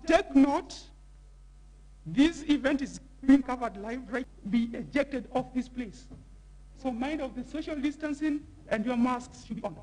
Take note, this event is being covered live, right? Be ejected off this place. So mind of the social distancing and your masks should be on.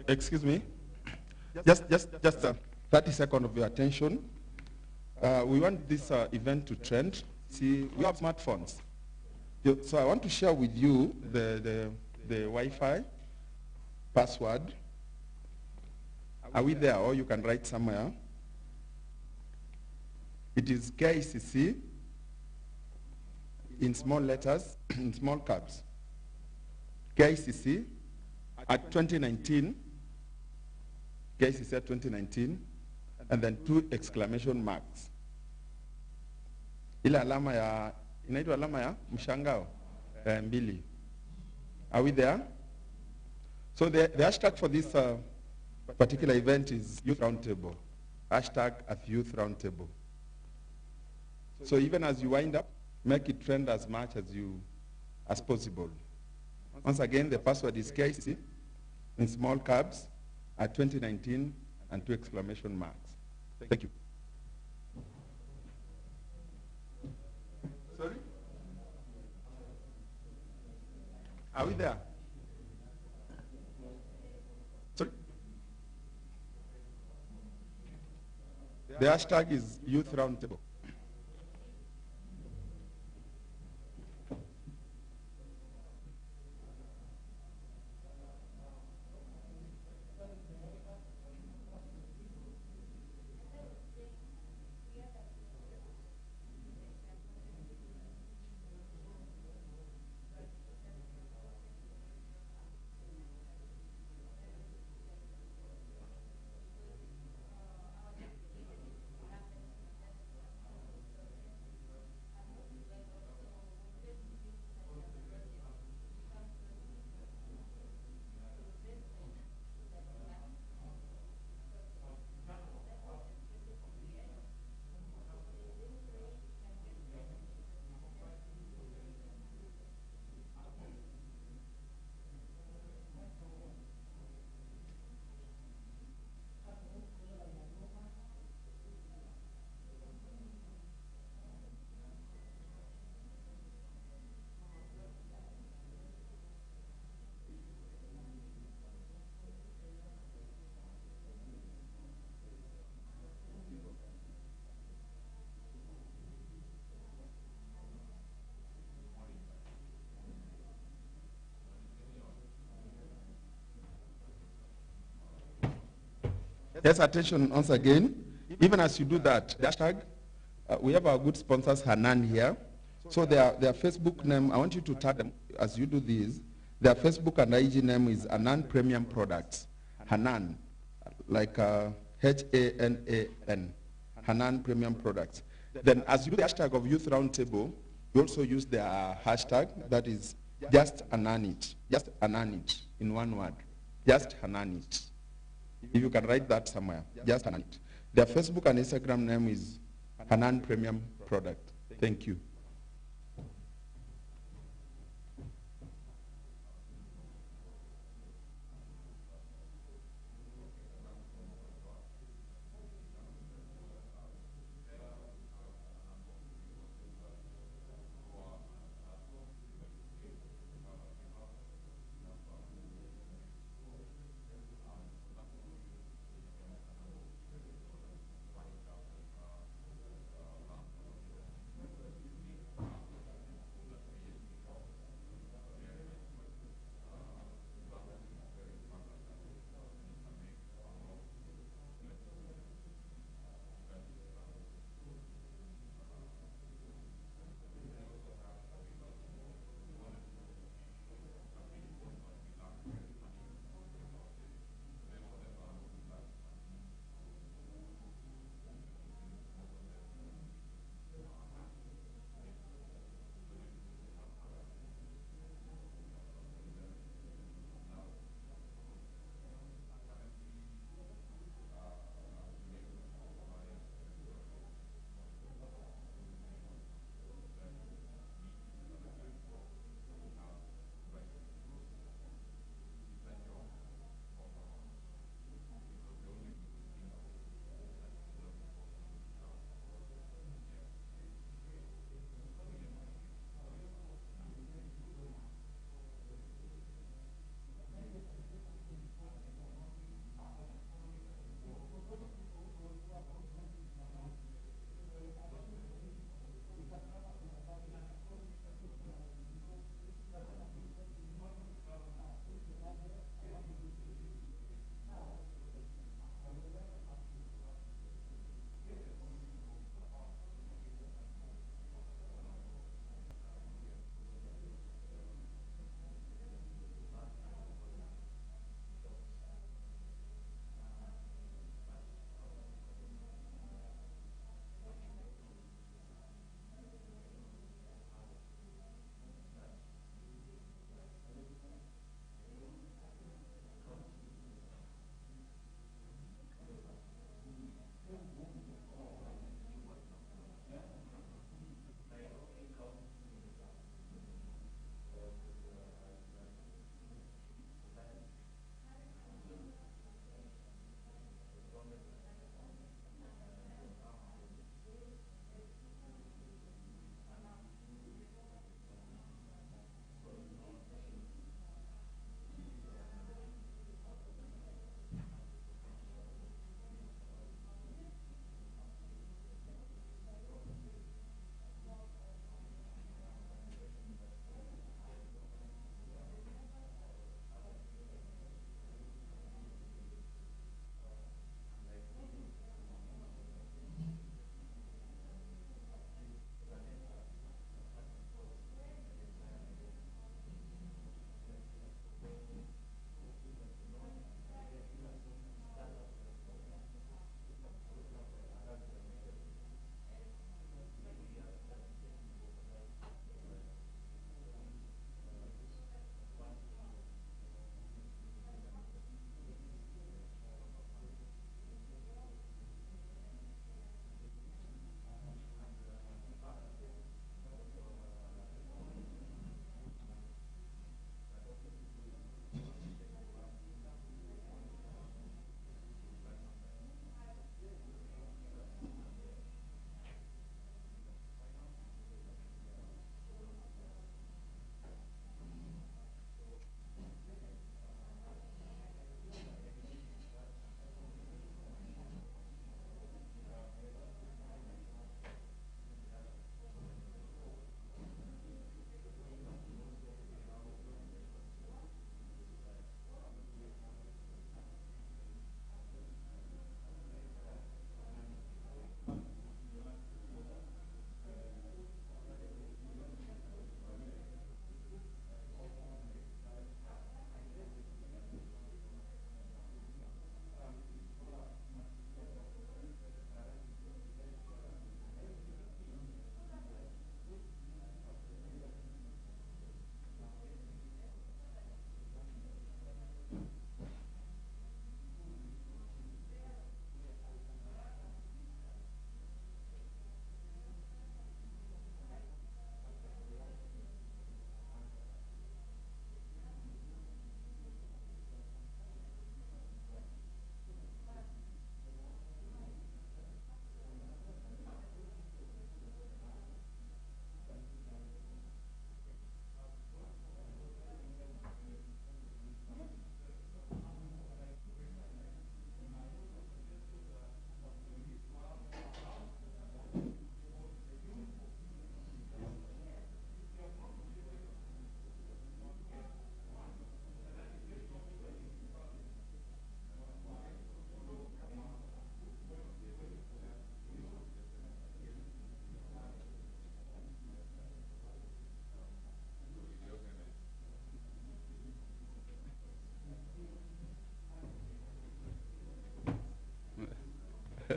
excuse me, just 30 seconds of your attention. We want this event to trend. See, we have smartphones. So I want to share with you the Wi-Fi password. Are we there, or you can write somewhere? It is KICC in small letters, in small caps. KICC at 2019, KICC at 2019, and then 2 exclamation marks. Ile alama ya, inaitwa alama ya mshangao, mbili. Are we there? So the hashtag for this particular event is Youth Roundtable. Hashtag at Youth Roundtable. So even as you wind up, make it trend as much as possible. Once again, the password is KICC in small caps at 2019 and 2 exclamation marks. Thank you. Sorry? Are we there? Sorry? The hashtag is Youth Roundtable. Yes, attention once again. Even as you do that, the hashtag, we have our good sponsors, Hanan, here. So their Facebook name, I want you to tag them as you do this. Their Facebook and IG name is Hanan Premium Products. Hanan, like H-A-N-A-N, Hanan Premium Products. Then as you do the hashtag of Youth Roundtable, you also use their hashtag, that is just Hanan it. Just Hanan it, in one word. Just Hanan it. If you can write that somewhere, just Hanan it. Their Facebook and Instagram name is Hanan Premium Product. Thank you.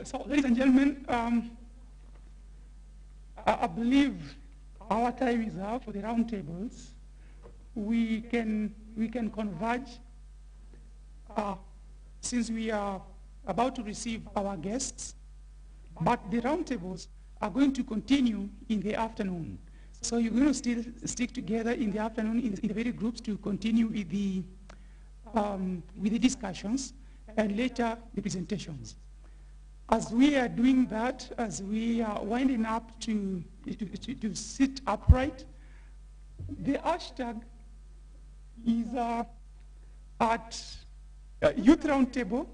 So, ladies and gentlemen, I believe our time is up for the roundtables. We can converge since we are about to receive our guests, but the roundtables are going to continue in the afternoon. So you're going to still stick together in the afternoon in the various groups to continue with the discussions and later the presentations. As we are doing that, as we are winding up to sit upright, the hashtag is at Youth Roundtable.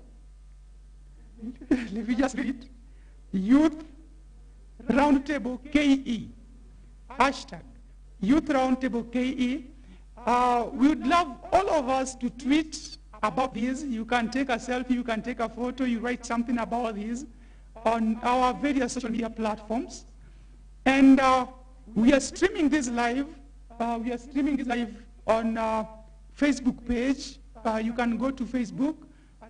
Let me just read. Youth Roundtable KE. Hashtag Youth Roundtable KE. We would love all of us to tweet about this. You can take a selfie, you can take a photo, you write something about this on our various social media platforms. And we are streaming this live. We are streaming this live on Facebook page. You can go to Facebook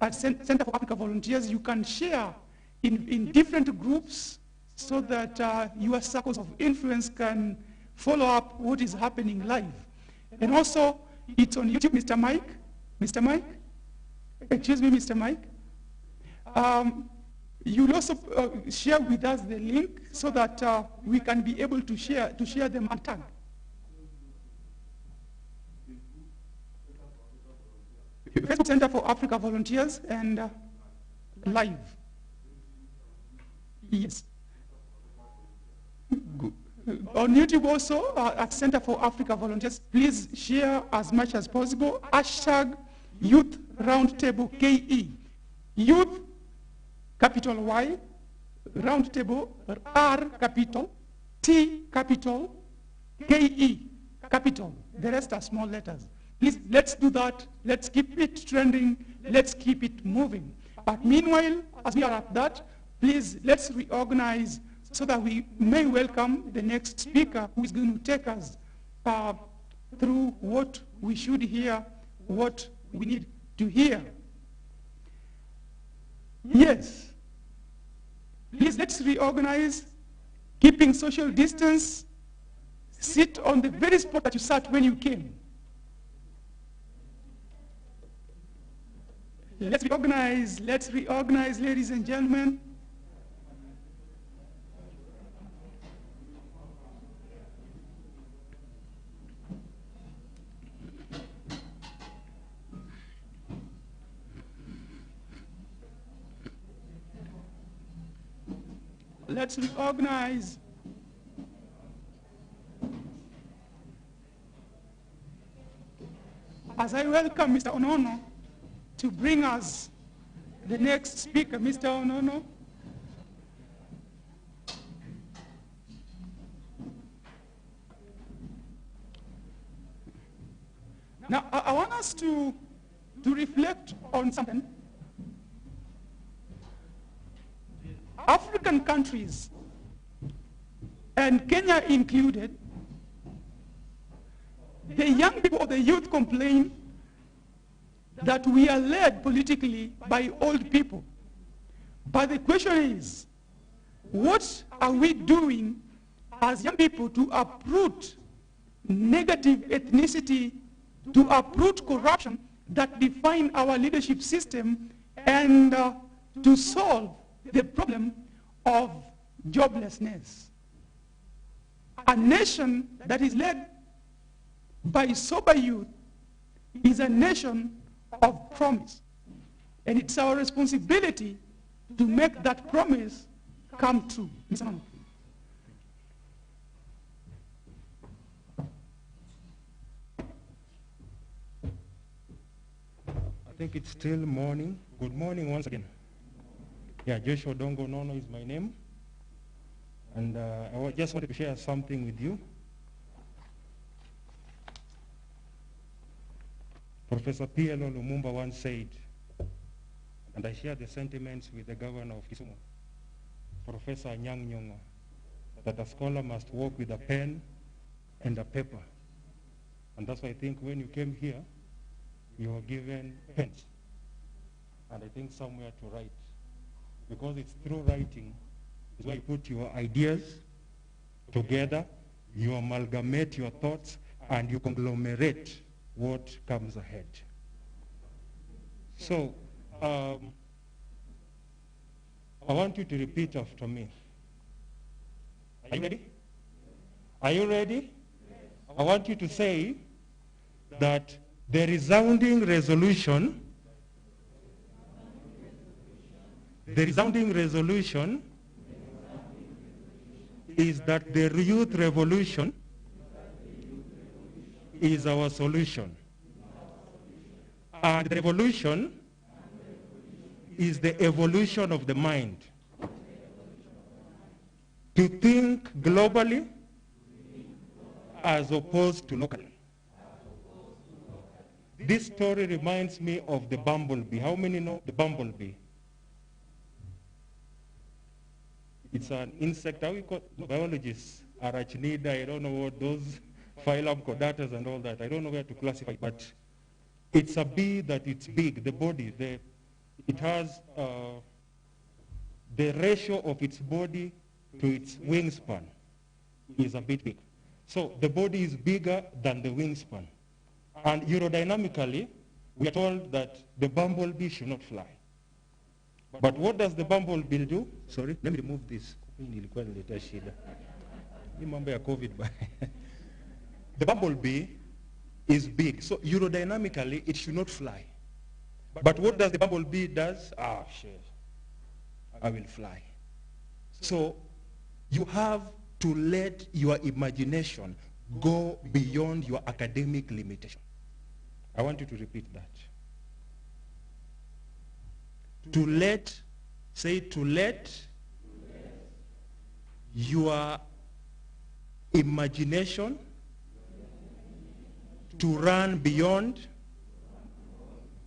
at Center for Africa Volunteers. You can share in different groups so that your circles of influence can follow up what is happening live. And also, it's on YouTube, Mr. Mike. Mr. Mike? Excuse me, Mr. Mike. You'll also share with us the link so that we can be able to share them and tag. Facebook Center for Africa Volunteers and live. Yes. Good. On YouTube also, at Center for Africa Volunteers, please share as much as possible. Hashtag Youth Roundtable KE. Youth, capital Y, Roundtable, R capital, T capital, KE capital. The rest are small letters. Please, let's do that. Let's keep it trending. Let's keep it moving. But meanwhile, as we are at that, please, let's reorganize so that we may welcome the next speaker who is going to take us through what we should hear, what we need to hear. Yes. Please, let's reorganize, keeping social distance. Sit on the very spot that you sat when you came. Let's reorganize, ladies and gentlemen. Let's reorganize. As I welcome Mr. Onono to bring us the next speaker, Mr. Onono. Now, I want us to reflect on something. African countries, and Kenya included, the young people or the youth complain that we are led politically by old people. But the question is, what are we doing as young people to uproot negative ethnicity, to uproot corruption that define our leadership system, and to solve the problem of joblessness? A nation that is led by sober youth is a nation of promise. And it's our responsibility to make that promise come true. Mr. Manu. I think it's still morning. Good morning once again. Yeah, Joshua Dongo Nono is my name. And I just wanted to share something with you. Professor P.L.O. Lumumba once said, and I share the sentiments with the governor of Kisumu, Professor Anyang' Nyong'o, that a scholar must work with a pen and a paper. And that's why I think when you came here, you were given pens, and I think somewhere to write. because it's through writing is where you put your ideas together, you amalgamate your thoughts, and you conglomerate what comes ahead. So, I want you to repeat after me. Are you ready? Are you ready? I want you to say that the resounding resolution is that the youth revolution is our solution. And the revolution is the evolution of the mind. To think globally as opposed to locally. This story reminds me of the bumblebee. How many know the bumblebee? It's an insect. How we call biologists? Arachnida, I don't know what those phylum chordatas and all that. I don't know where to classify, but it's a bee that it's big, the body. It has the ratio of its body to its wingspan is a bit big. So the body is bigger than the wingspan. And aerodynamically, we are told that the bumblebee should not fly. But what does the bumblebee do? Sorry, let me remove this. The bumblebee is big, so aerodynamically it should not fly. But what does the bumblebee does? Ah, shit, I will fly. So you have to let your imagination go beyond your academic limitation. I want you to repeat that. To let your imagination to run beyond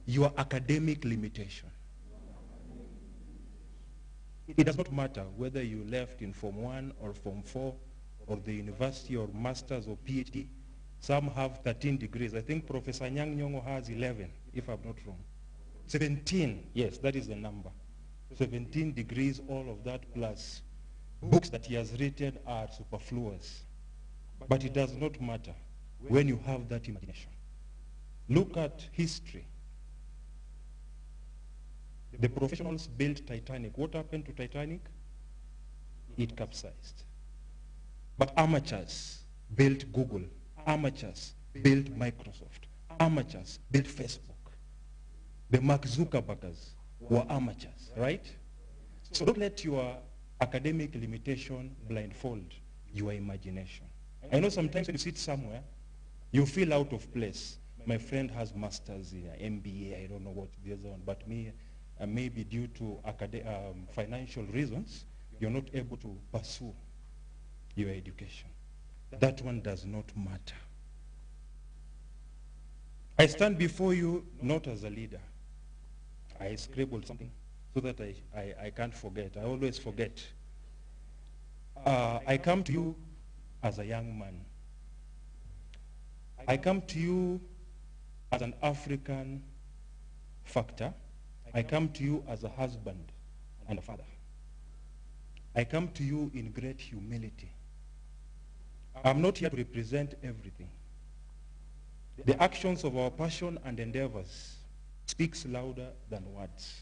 your academic limitation. It does not matter whether you left in Form 1 or Form 4 or the university or master's or PhD. Some have 13 degrees. I think Professor Nyang Nyongo has 11, if I'm not wrong. 17, yes, that is the number. 17 degrees, all of that plus books that he has written are superfluous. But it does not matter when you have that imagination. Look at history. The professionals built Titanic. What happened to Titanic? It capsized. But amateurs built Google. Amateurs built Microsoft. Amateurs built Facebook. The Mark Zuckerbergers were amateurs, right? So don't let your academic limitation blindfold your imagination. I know sometimes when you sit somewhere, you feel out of place. My friend has masters in MBA, I don't know what the other one, but me, maybe due to financial reasons, you're not able to pursue your education. That one does not matter. I stand before you not as a leader. I scribbled something so that I can't forget. I always forget. I come to you as a young man. I come to you as an African factor. I come to you as a husband and a father. I come to you in great humility. I'm not here to represent everything. The actions of our passion and endeavors speaks louder than words.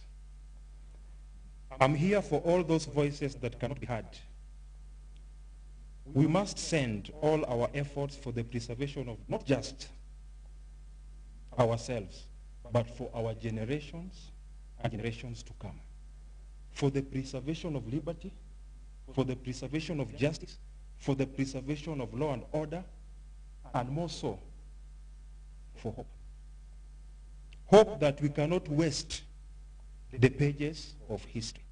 I'm here for all those voices that cannot be heard. We must send all our efforts for the preservation of not just ourselves, but for our generations and generations to come. For the preservation of liberty, for the preservation of justice, for the preservation of law and order, and more so, for hope. Hope that we cannot waste the pages of history.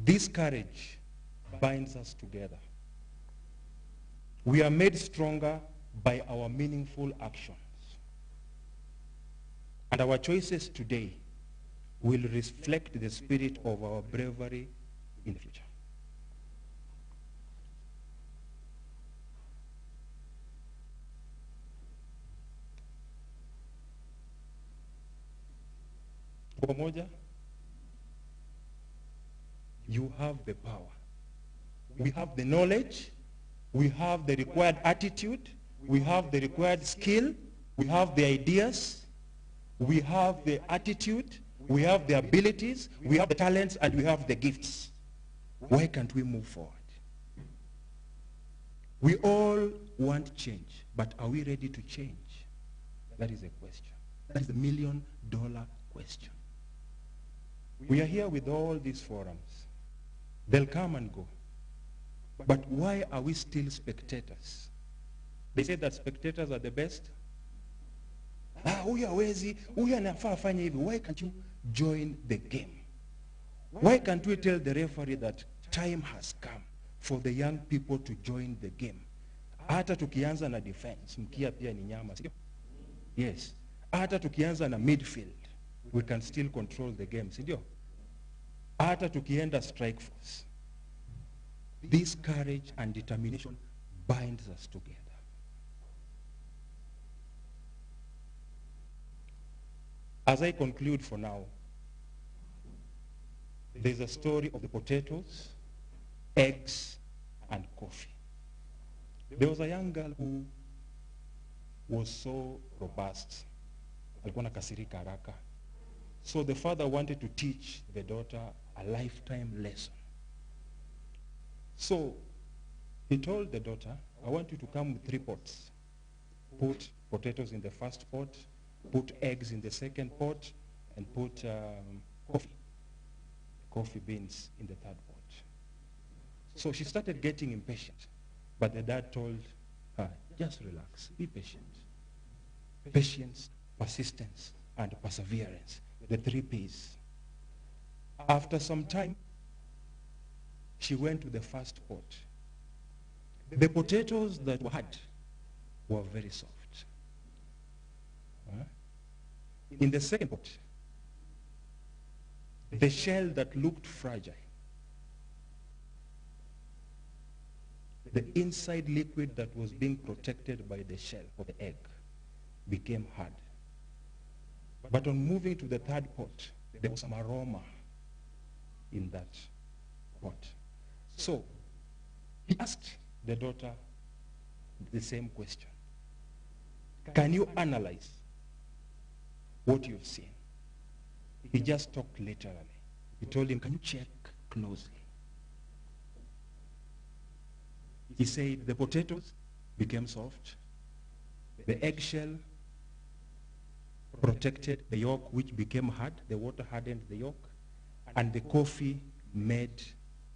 This courage binds us together. We are made stronger by our meaningful actions. And our choices today will reflect the spirit of our bravery in the future. Pamoja. you have the power. We have the knowledge, we have the required attitude, we have the required skill, we have the ideas, we have the attitude, we have the abilities, we have the talents, and we have the gifts. Why can't we move forward? We all want change, but are we ready to change? That is a question. That is the million-dollar question. We are here with all these forums. They'll come and go. But why are we still spectators? They say that spectators are the best. Huyu hawezi, huyu anafaa afanye hivi. Why can't you join the game? Why can't we tell the referee that time has come for the young people to join the game? Hata tukianza na defense, mkia pia ni nyama, sio? Yes. Hata tukianza na midfield, we can still control the game, sio? Hata tukienda strike force. This courage and determination binds us together. As I conclude for now, there's a story of the potatoes, eggs, and coffee. There was a young girl who was so robust. Alikuwa nakasirika haraka. So the father wanted to teach the daughter a lifetime lesson. So he told the daughter, I want you to come with 3 pots. Put potatoes in the first pot, put eggs in the second pot, and put coffee beans in the third pot. So she started getting impatient. But the dad told her, just relax, be patient. Patience, persistence, and perseverance, the 3 P's. After some time, she went to the first pot. The potatoes that were hard were very soft. In the second pot, the shell that looked fragile, the inside liquid that was being protected by the shell of the egg became hard. But on moving to the third pot, there was some aroma in that pot. So he asked the daughter the same question. Can you analyze what you've seen? He just talked literally. He told him, can you check closely? He said the potatoes became soft. The eggshell protected the yolk, which became hard. The water hardened the yolk. And the coffee made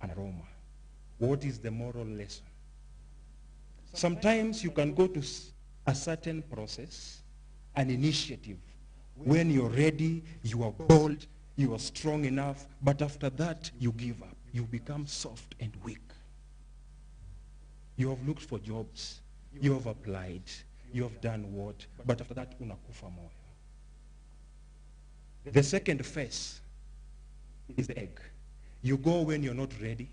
an aroma. What is the moral lesson? Sometimes you can go to a certain process, an initiative. When you're ready, you are bold, you are strong enough, but after that, you give up. You become soft and weak. You have looked for jobs, you have applied, you have done what, but after that, unakufa moyo. The second phase is the egg. You go when you're not ready,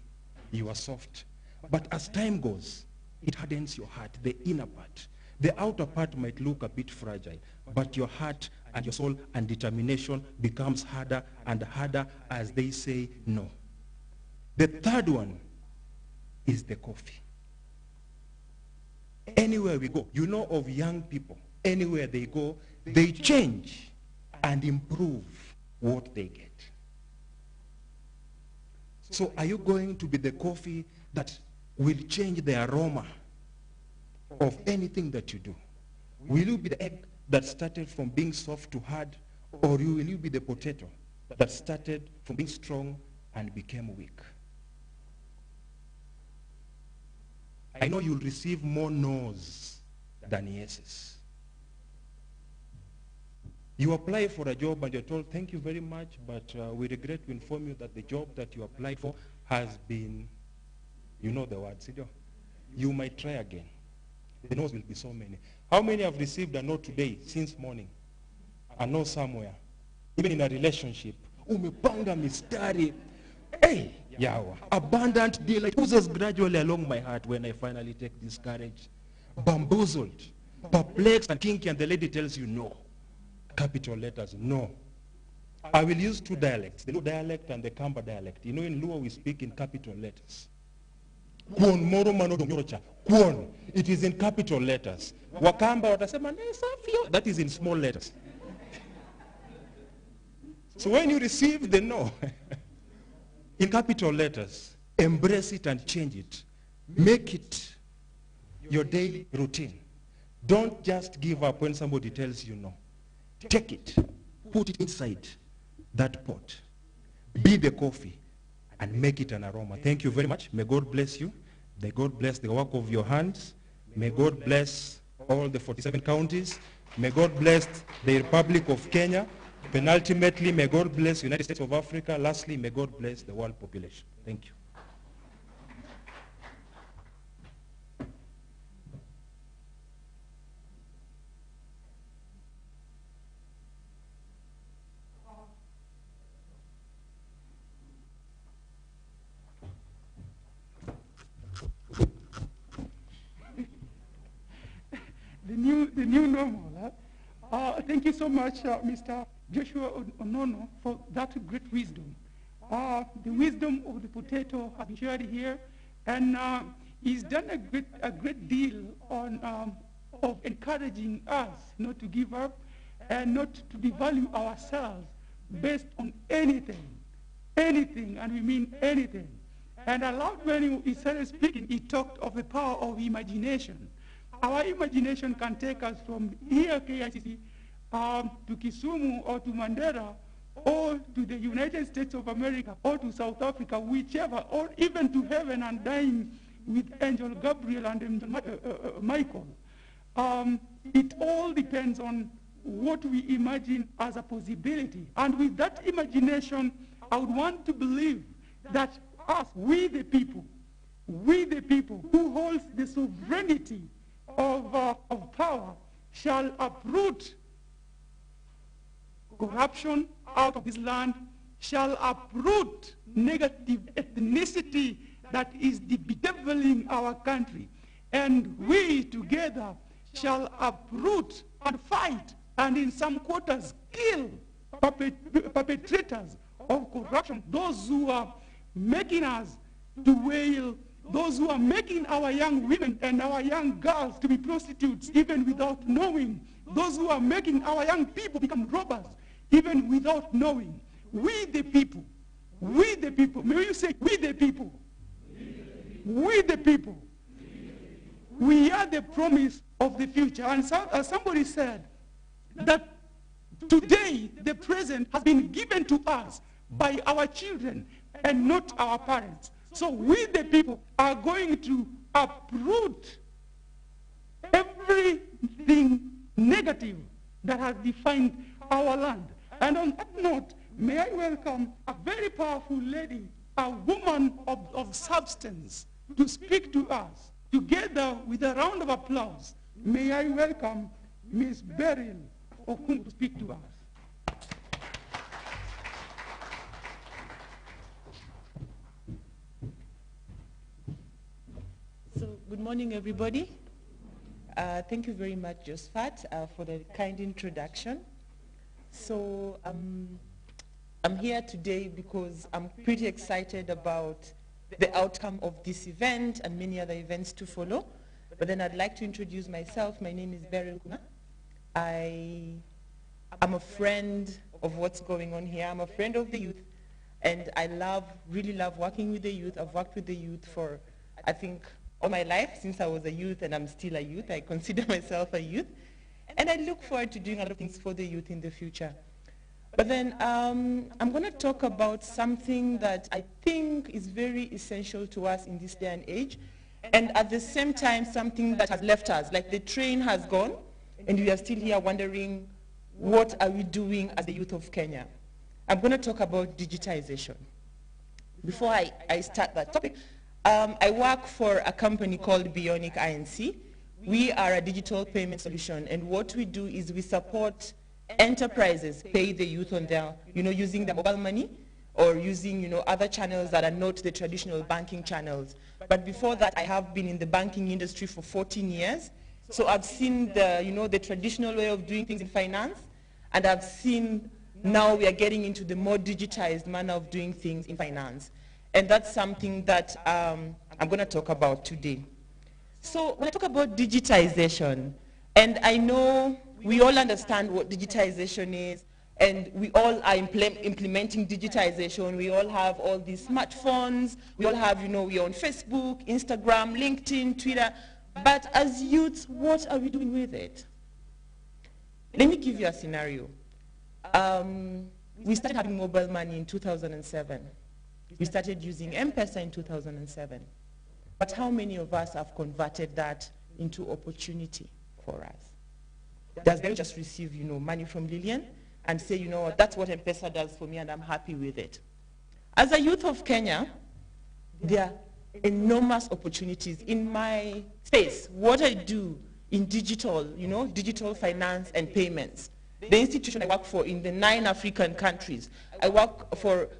you are soft, but as time goes, it hardens your heart, the inner part. The outer part might look a bit fragile, but your heart and your soul and determination becomes harder and harder as they say no. The third one is the coffee. Anywhere we go, you know of young people, anywhere they go, they change and improve what they get. So are you going to be the coffee that will change the aroma of anything that you do? Will you be the egg that started from being soft to hard, or will you be the potato that started from being strong and became weak? I know you'll receive more no's than yeses. You apply for a job and you're told, thank you very much, but we regret to inform you that the job that you applied for has been, you know the word, you might try again. The no's will be so many. How many have received a no today since morning? A no somewhere. Even in a relationship. Umepanga mistari. Hey, yawa. Abundant delight oozes gradually along my heart when I finally take this courage. Bamboozled, perplexed and kinky, and the lady tells you no. Capital letters, no. I will use two dialects, the Luo dialect and the Kamba dialect. You know, in Luo we speak in capital letters. Kuon moro mano dongorocha. Kuon, it is in capital letters. Wakamba watasema nesafio, that is in small letters. So when you receive the no in capital letters, embrace it and change it. Make it your daily routine. Don't just give up when somebody tells you no. Take it, put it inside that pot. Be the coffee and make it an aroma. Thank you very much. May God bless you. May God bless the work of your hands. May God bless all the 47 counties. May God bless the Republic of Kenya. And ultimately, may God bless the United States of Africa. Lastly, may God bless the world population. Thank you. The new normal. Thank you so much, Mr. Joshua Onono, for that great wisdom. The wisdom of the potato has been shared here, and he's done a great deal on of encouraging us not to give up and not to devalue ourselves based on anything, and we mean anything. And I loved when he started speaking, he talked of the power of imagination. Our imagination can take us from here, KICC, to Kisumu or to Mandera, or to the United States of America, or to South Africa, whichever, or even to heaven and dying with Angel Gabriel and Angel Michael. It all depends on what we imagine as a possibility. And with that imagination, I would want to believe that us, we the people who holds the sovereignty of power, shall uproot corruption out of this land, shall uproot negative ethnicity that is bedeviling our country. And we together shall uproot and fight, and in some quarters kill perpetrators of corruption, those who are making us to wail, those who are making our young women and our young girls to be prostitutes even without knowing, those who are making our young people become robbers even without knowing. We the people, may you say, we the people, we the people, we are the promise of the future. And as somebody said, that today the present has been given to us by our children and not our parents. So we the people are going to uproot everything negative that has defined our land. And on that note, may I welcome a very powerful lady, a woman of substance, to speak to us. Together with a round of applause, may I welcome Ms. Beryl Okum to speak to us. So, good morning, everybody. Thank you very much, Josephat, for the kind introduction. So, I'm here today because I'm pretty excited about the outcome of this event and many other events to follow. But then I'd like to introduce myself. My name is Beryl Okum. I'm a friend of what's going on here. I'm a friend of the youth, and I really love working with the youth. I've worked with the youth for, I think, all my life since I was a youth, and I'm still a youth. I consider myself a youth. And I look forward to doing a lot of things for the youth in the future. But then I'm going to talk about something that I think is very essential to us in this day and age, and at the same time something that has left us. Like the train has gone, and we are still here wondering, what are we doing as the youth of Kenya? I'm going to talk about digitization. Before I start that topic, I work for a company called Bionic INC. We are a digital payment solution, and what we do is we support enterprises pay the youth on their, using their mobile money or using, other channels that are not the traditional banking channels. But before that, I have been in the banking industry for 14 years. So I've seen the, the traditional way of doing things in finance, and I've seen now we are getting into the more digitized manner of doing things in finance. And that's something that I'm going to talk about today. So when I talk about digitization, and I know we all understand what digitization is, and we all are implementing digitization. We all have all these smartphones. We all have, we're on Facebook, Instagram, LinkedIn, Twitter. But as youths, what are we doing with it? Let me give you a scenario. We started having mobile money in 2007. We started using M-Pesa in 2007. But how many of us have converted that into opportunity for us? Does they just receive, money from Lillian and say, that's what M-Pesa does for me and I'm happy with it? As a youth of Kenya, there are enormous opportunities in my space. What I do in digital, digital finance and payments. The institution I work for in the 9 African countries,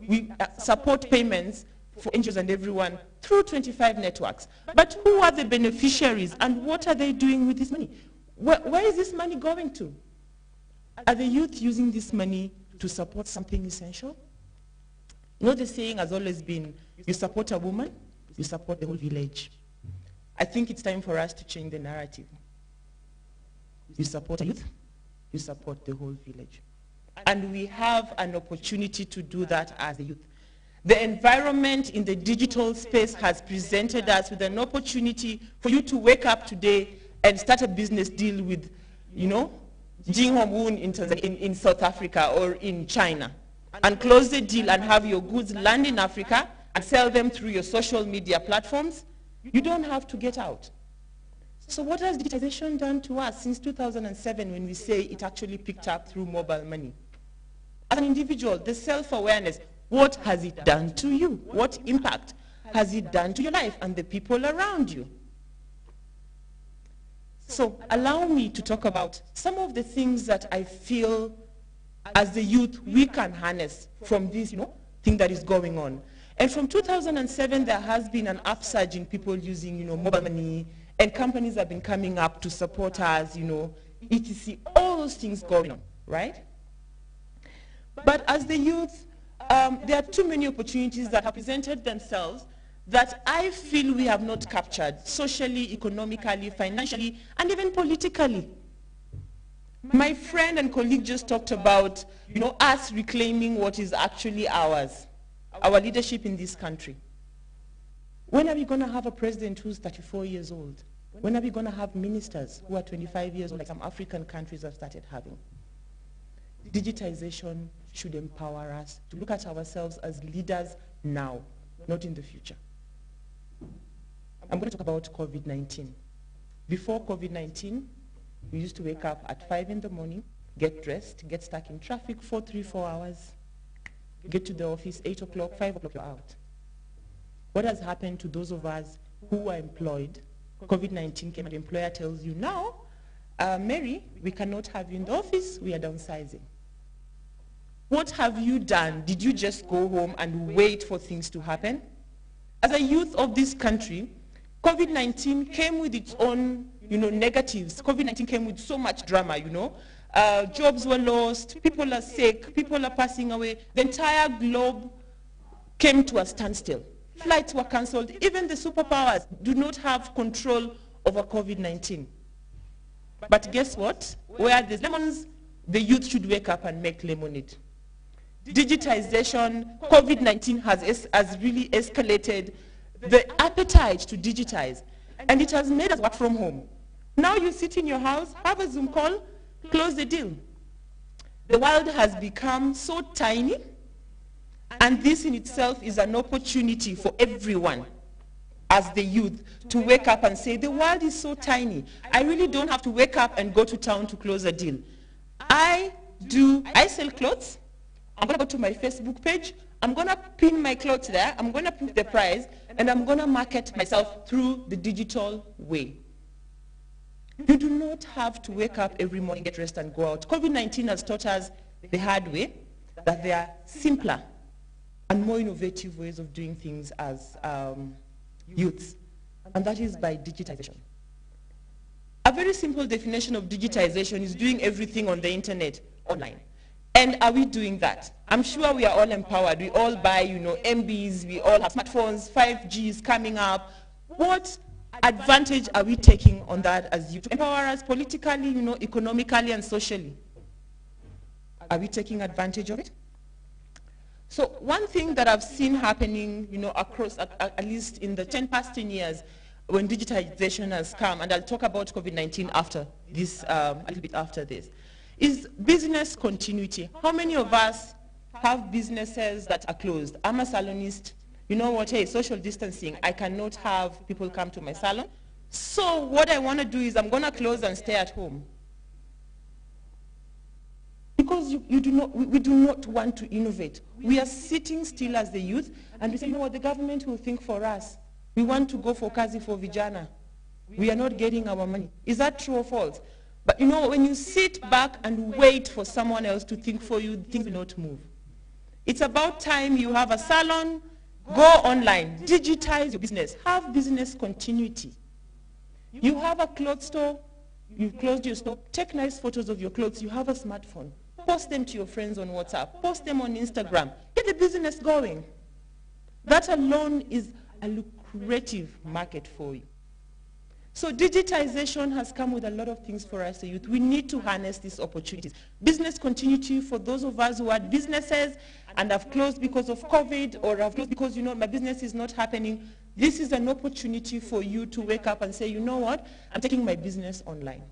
we support payments for NGOs and everyone through 25 networks. But who are the beneficiaries and what are they doing with this money? Where is this money going to? Are the youth using this money to support something essential? The saying has always been, you support a woman, you support the whole village. I think it's time for us to change the narrative. You support a youth, you support the whole village. And we have an opportunity to do that as a youth. The environment in the digital space has presented us with an opportunity for you to wake up today and start a business deal with, Jing Hong Woon in South Africa or in China, and close the deal and have your goods land in Africa and sell them through your social media platforms. You don't have to get out. So what has digitization done to us since 2007 when we say it actually picked up through mobile money? As an individual, the self-awareness, what has it done to you? What impact has it done to your life and the people around you? So allow me to talk about some of the things that I feel as the youth we can harness from this thing that is going on. And from 2007, there has been an upsurge in people using mobile money, and companies have been coming up to support us, etc. All those things going on, right? But as the youth, there are too many opportunities that have presented themselves that I feel we have not captured socially, economically, financially, and even politically. My friend and colleague just talked about, us reclaiming what is actually ours, our leadership in this country. When are we going to have a president who's 34 years old? When are we going to have ministers who are 25 years old, like some African countries have started having? Digitization should empower us to look at ourselves as leaders now, not in the future. I'm going to talk about COVID-19. Before COVID-19, we used to wake up at 5 in the morning, get dressed, get stuck in traffic for 3-4 hours, get to the office 8 o'clock, 5 o'clock, you're out. What has happened to those of us who are employed? COVID-19 came and the employer tells you, now, Mary, we cannot have you in the office, we are downsizing. What have you done? Did you just go home and wait for things to happen? As a youth of this country, COVID-19 came with its own, negatives. COVID-19 came with so much drama, Jobs were lost, people are sick, people are passing away. The entire globe came to a standstill. Flights were cancelled. Even the superpowers do not have control over COVID-19. But guess what? Where there's lemons, the youth should wake up and make lemonade. Digitization, COVID-19 has really escalated the appetite to digitize, and it has made us work from home. Now you sit in your house, have a Zoom call, close the deal. The world has become so tiny, and this in itself is an opportunity for everyone as the youth to wake up and say, the world is so tiny. I really don't have to wake up and go to town to close a deal. I sell clothes. I'm going to go to my Facebook page. I'm going to pin my clothes there. I'm going to put the price, and I'm going to market myself through the digital way. You do not have to wake up every morning, get dressed, and go out. COVID-19 has taught us the hard way that there are simpler and more innovative ways of doing things as youths, and that is by digitization. A very simple definition of digitization is doing everything on the internet online. And are we doing that? I'm sure we are all empowered. We all buy, MBs, we all have smartphones, 5G is coming up. What advantage are we taking on that as youth to empower us politically, economically and socially? Are we taking advantage of it? So one thing that I've seen happening, across, at least in the past 10 years, when digitization has come, and I'll talk about COVID-19 after this, a little bit after this, is business continuity. How many of us have businesses that are closed? I'm a salonist. You know what, hey, social distancing, I cannot have people come to my salon. So what I want to do is I'm going to close and stay at home. Because we do not want to innovate. We are sitting still as the youth, and we say, what the government will think for us. We want to go for kazi for vijana. We are not getting our money. Is that true or false? But when you sit back and wait for someone else to think for you, things will not move. It's about time you have a salon, go online, digitize your business, have business continuity. You have a clothes store, you've closed your store, take nice photos of your clothes, you have a smartphone. Post them to your friends on WhatsApp, post them on Instagram, get the business going. That alone is a lucrative market for you. So digitization has come with a lot of things for us, the youth. We need to harness these opportunities. Business continuity for those of us who had businesses and have closed because of COVID, or have closed because, my business is not happening. This is an opportunity for you to wake up and say, you know what, I'm taking my business online.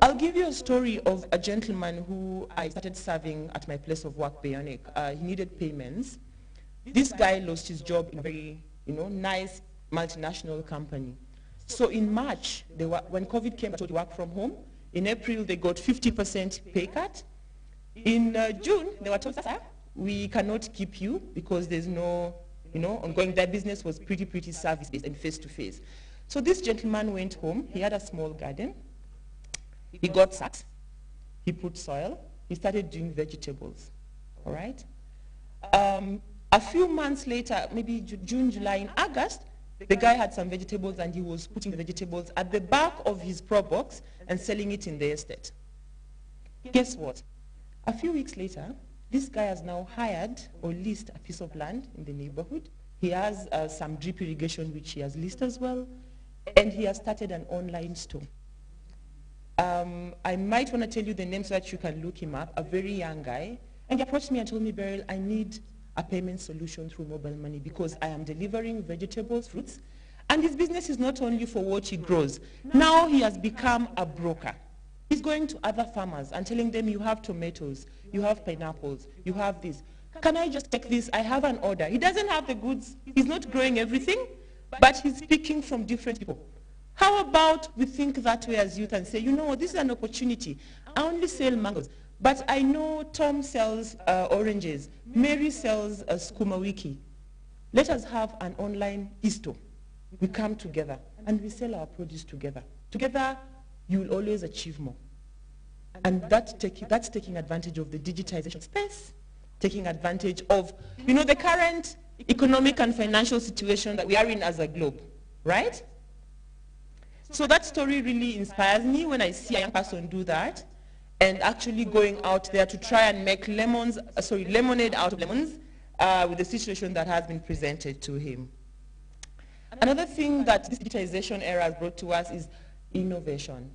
I'll give you a story of a gentleman who I started serving at my place of work, Bionic. He needed payments. This guy lost his job in a very, nice multinational company. So in March, when COVID came, I told you work from home. In April, they got 50% pay cut. In June, they were told, sir, we cannot keep you because there's no, ongoing. Their business was pretty service-based and face-to-face. So this gentleman went home. He had a small garden. He got sacks. He put soil. He started doing vegetables. All right? A few months later, maybe June, July, in August, the guy had some vegetables and he was putting the vegetables at the back of his prop box and selling it in the estate. Guess what? A few weeks later, this guy has now hired or leased a piece of land in the neighborhood. He has some drip irrigation which he has leased as well, and he has started an online store. I might want to tell you the name so that you can look him up, a very young guy. And he approached me and told me, Beryl, I need a payment solution through mobile money because I am delivering vegetables, fruits, and his business is not only for what he grows. Now he has become a broker. He's going to other farmers and telling them, you have tomatoes, you have pineapples, you have this. Can I just take this? I have an order. He doesn't have the goods. He's not growing everything, but he's picking from different people. How about we think that way as youth and say, this is an opportunity. I only sell mangoes. But I know Tom sells oranges. Mary sells skuma wiki. Let us have an online e-store. We come together and we sell our produce together. Together, you will always achieve more. And that's taking advantage of the digitization space, taking advantage of, the current economic and financial situation that we are in as a globe, right? So that story really inspires me when I see a young person do that, and actually going out there to try and make lemonade out of lemons with the situation that has been presented to him. Another thing that this digitization era has brought to us is innovation.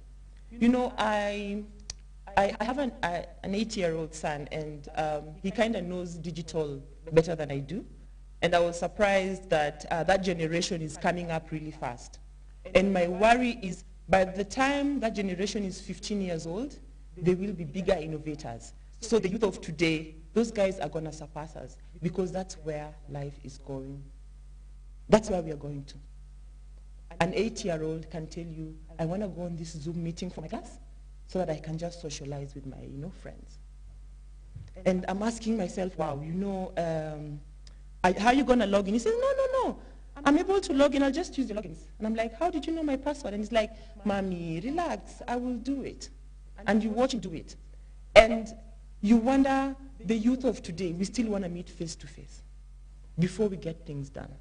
I have an 8-year-old son, and he kind of knows digital better than I do. And I was surprised that that generation is coming up really fast. And my worry is by the time that generation is 15 years old, they will be bigger innovators. So the youth of today, those guys are going to surpass us because that's where life is going. That's where we are going to. An 8-year-old can tell you, I want to go on this Zoom meeting for my class so that I can just socialize with my friends. And I'm asking myself, wow, how are you going to log in? He says, no. I'm able to log in, I'll just use the logins. And I'm like, how did you know my password? And he's like, Mommy, relax, I will do it. And you watch him do it. And you wonder, the youth of today, we still want to meet face to face before we get things done.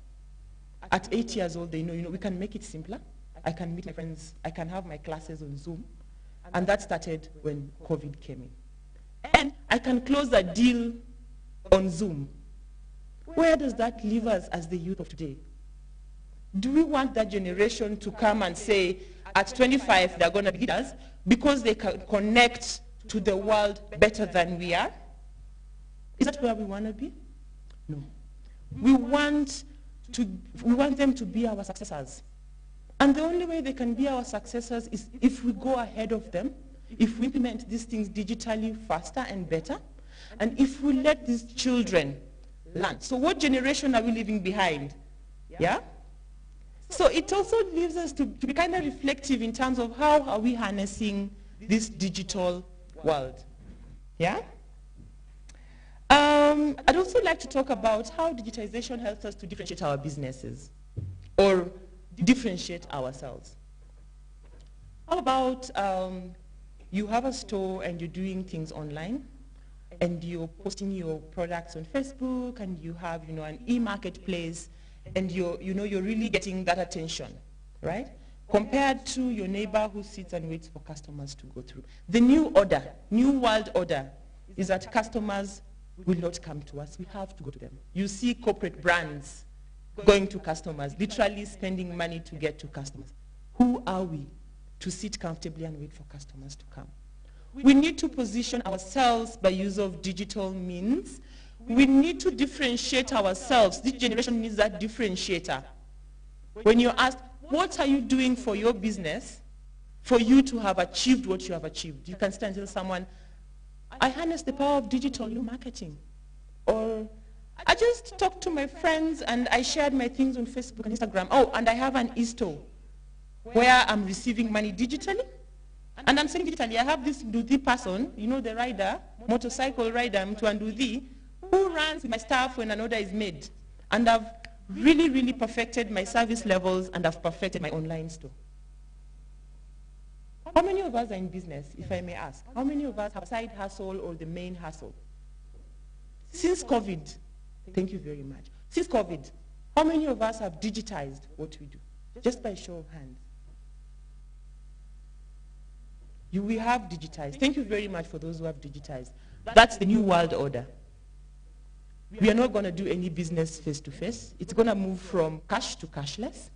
At 8 years old, they know, we can make it simpler. I can meet my friends, I can have my classes on Zoom. And that started when COVID came in. and I can close a deal on Zoom. Where does that leave us as the youth of today? Do we want that generation to come and say, at 25, they're going to be leaders because they can connect to the world better than we are? Is that where we want to be? No. We want them to be our successors. And the only way they can be our successors is if we go ahead of them, if we implement these things digitally faster and better, and if we let these children learn. So what generation are we leaving behind? Yeah? So it also leaves us to be kind of reflective in terms of how are we harnessing this digital world. Yeah? I'd also like to talk about how digitization helps us to differentiate our businesses or differentiate ourselves. How about you have a store and you're doing things online and you're posting your products on Facebook and you have an e-marketplace and you're really getting that attention, right? Compared to your neighbor who sits and waits for customers to go through. The new order, new world order, is that customers will not come to us. We have to go to them. You see corporate brands going to customers, literally spending money to get to customers. Who are we to sit comfortably and wait for customers to come? We need to position ourselves by use of digital means. We need to differentiate ourselves. This generation needs that differentiator. When you're asked, what are you doing for your business for you to have achieved what you have achieved? You can stand and tell someone, I harness the power of digital marketing. Or I just talked to my friends and I shared my things on Facebook and Instagram. Oh, and I have an e-store where I'm receiving money digitally. And I'm saying digitally, I have this Nduthi person, the rider, motorcycle rider, Nduthi, who runs with my staff when an order is made. And I've really, really perfected my service levels and I've perfected my online store. How many of us are in business, if I may ask? How many of us have a side hustle or the main hustle? Since COVID, thank you very much. Since COVID, how many of us have digitized what we do? Just by show of hands. We have digitized. Thank you very much for those who have digitized. That's the new world order. We are not going to do any business face-to-face. It's going to move from cash to cashless.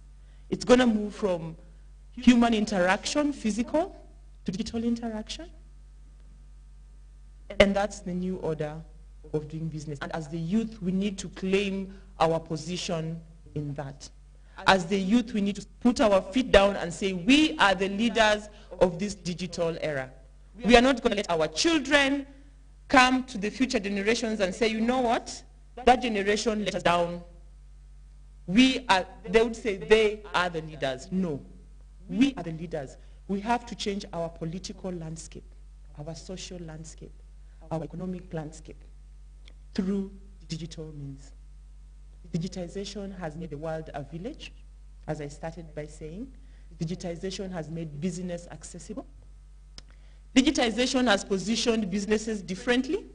It's going to move from human interaction, physical, to digital interaction. And that's the new order of doing business. And as the youth, we need to claim our position in that. As the youth, we need to put our feet down and say, we are the leaders of this digital era. We are not going to let our children come to the future generations and say, you know what? That generation let us down. They would say they are the leaders. No. We are the leaders. We have to change our political landscape, our social landscape, our economic landscape through digital means. Digitization has made the world a village, as I started by saying. Digitization has made business accessible. Digitization has positioned businesses differently.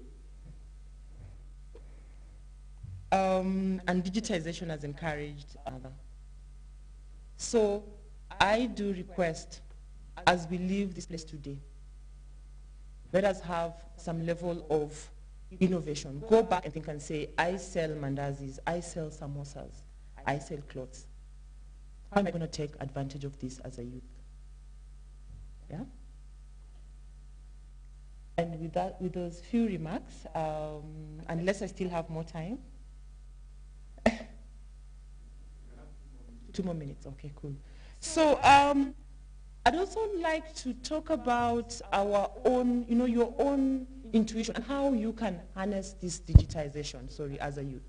And digitization has encouraged other. So I do request, as we leave this place today, let us have some level of innovation. Go back and think and say, I sell mandazis, I sell samosas, I sell clothes. How am I going to take advantage of this as a youth? Yeah? And with those few remarks, unless I still have more time. 2 more minutes, okay, cool. So I'd also like to talk about our own, your own intuition and how you can harness this digitization, as a youth.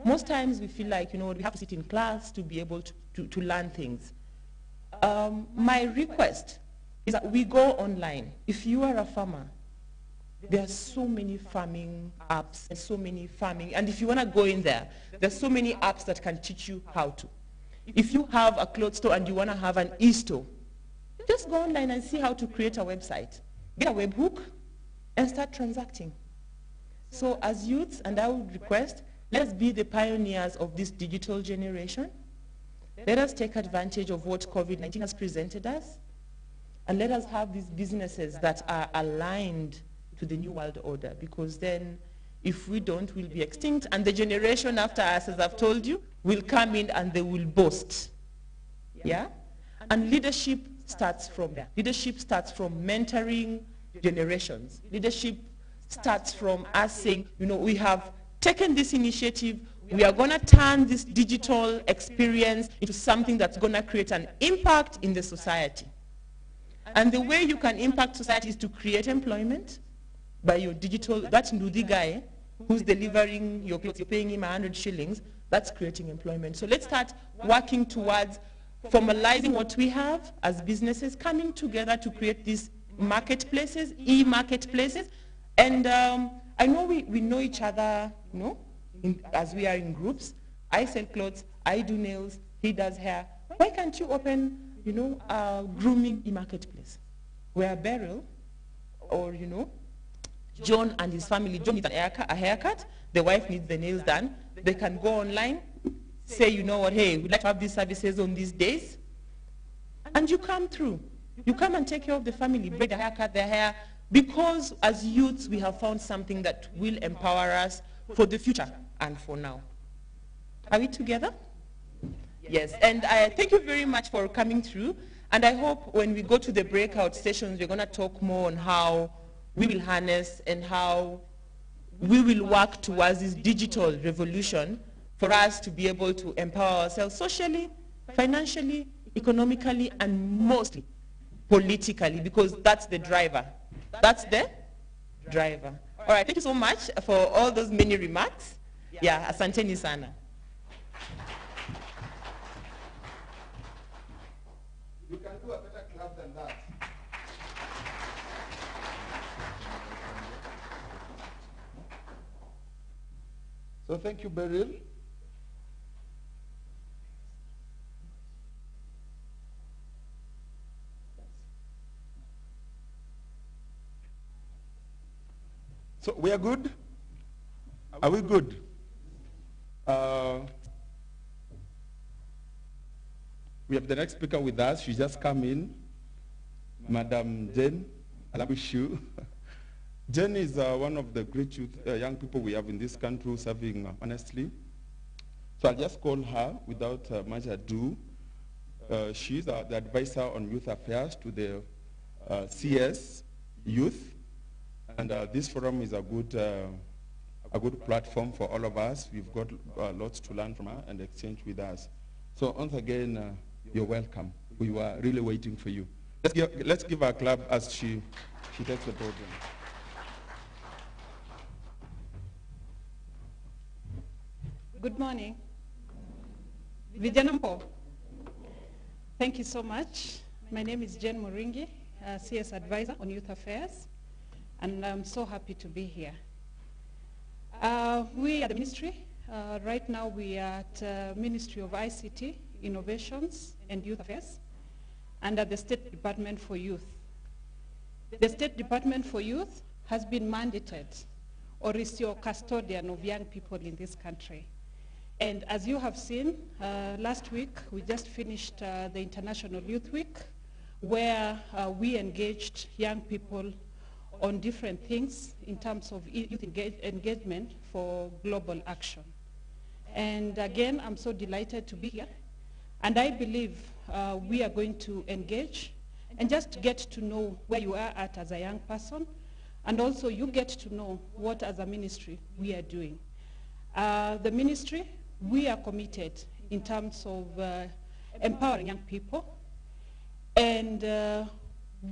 Most times we feel like, we have to sit in class to be able to learn things. My request is that we go online. If you are a farmer, there are so many farming apps and so many farming, and if you want to go in there, there's so many apps that can teach you how to. If you have a clothes store and you want to have an e-store, just go online and see how to create a website. Get a webhook and start transacting. So as youths, and I would request, let's be the pioneers of this digital generation. Let us take advantage of what COVID-19 has presented us, and let us have these businesses that are aligned to to the new world order, because then if we don't, we'll be extinct, and the generation after us, as I've told you, will come in and they will boast. Yeah? And leadership starts from there. Leadership starts from mentoring generations. Leadership starts from us saying, you know, we have taken this initiative, we are going to turn this digital experience into something that's going to create an impact in the society. And the way you can impact society is to create employment by your digital, that Ndudi guy who's delivering your clothes, you're paying him 100 shillings, that's creating employment. So let's start working towards formalizing what we have as businesses, coming together to create these marketplaces, e-marketplaces. And I know we know each other, you know, as we are in groups. I sell clothes, I do nails, he does hair. Why can't you open, you know, a grooming e-marketplace where Beryl or, you know, John and his family, John needs a haircut, the wife needs the nails done, they can go online, say, you know what, hey, we'd like to have these services on these days, and you come through. You come and take care of the family, braid their hair, cut their hair, because as youths we have found something that will empower us for the future and for now. Are we together? Yes, and I thank you very much for coming through, and I hope when we go to the breakout sessions, we're going to talk more on how we will harness and how we will work towards this digital revolution for us to be able to empower ourselves socially, financially, economically, and mostly politically, because that's the driver. That's the driver. All right, thank you so much for all those many remarks. Yeah, asanteni sana. You can do a better clap than that. So thank you, Beryl. So we are good? Are we good? We have the next speaker with us. She just come in. Madam Jane Alabishu. Jane is one of the great youth, young people we have in this country serving honestly. So I'll just call her without much ado. She's the advisor on youth affairs to the CS Youth. And this forum is a good platform for all of us. We've got lots to learn from her and exchange with us. So once again, you're welcome. We were really waiting for you. Let's give her a clap as she takes the podium. Good morning. Vijana mpo. Thank you so much. My name is Jane Muringi, CS Advisor on Youth Affairs, and I'm so happy to be here. We at the ministry, right now we are at Ministry of ICT, Innovations and Youth Affairs, and at the State Department for Youth. The State Department for Youth has been mandated, or is your custodian of young people in this country. And as you have seen, last week we just finished the International Youth Week, where we engaged young people on different things in terms of youth engagement for global action. And again, I'm so delighted to be here. And I believe we are going to engage and just get to know where you are at as a young person, and also you get to know what as a ministry we are doing. The ministry, we are committed in terms of empowering young people, and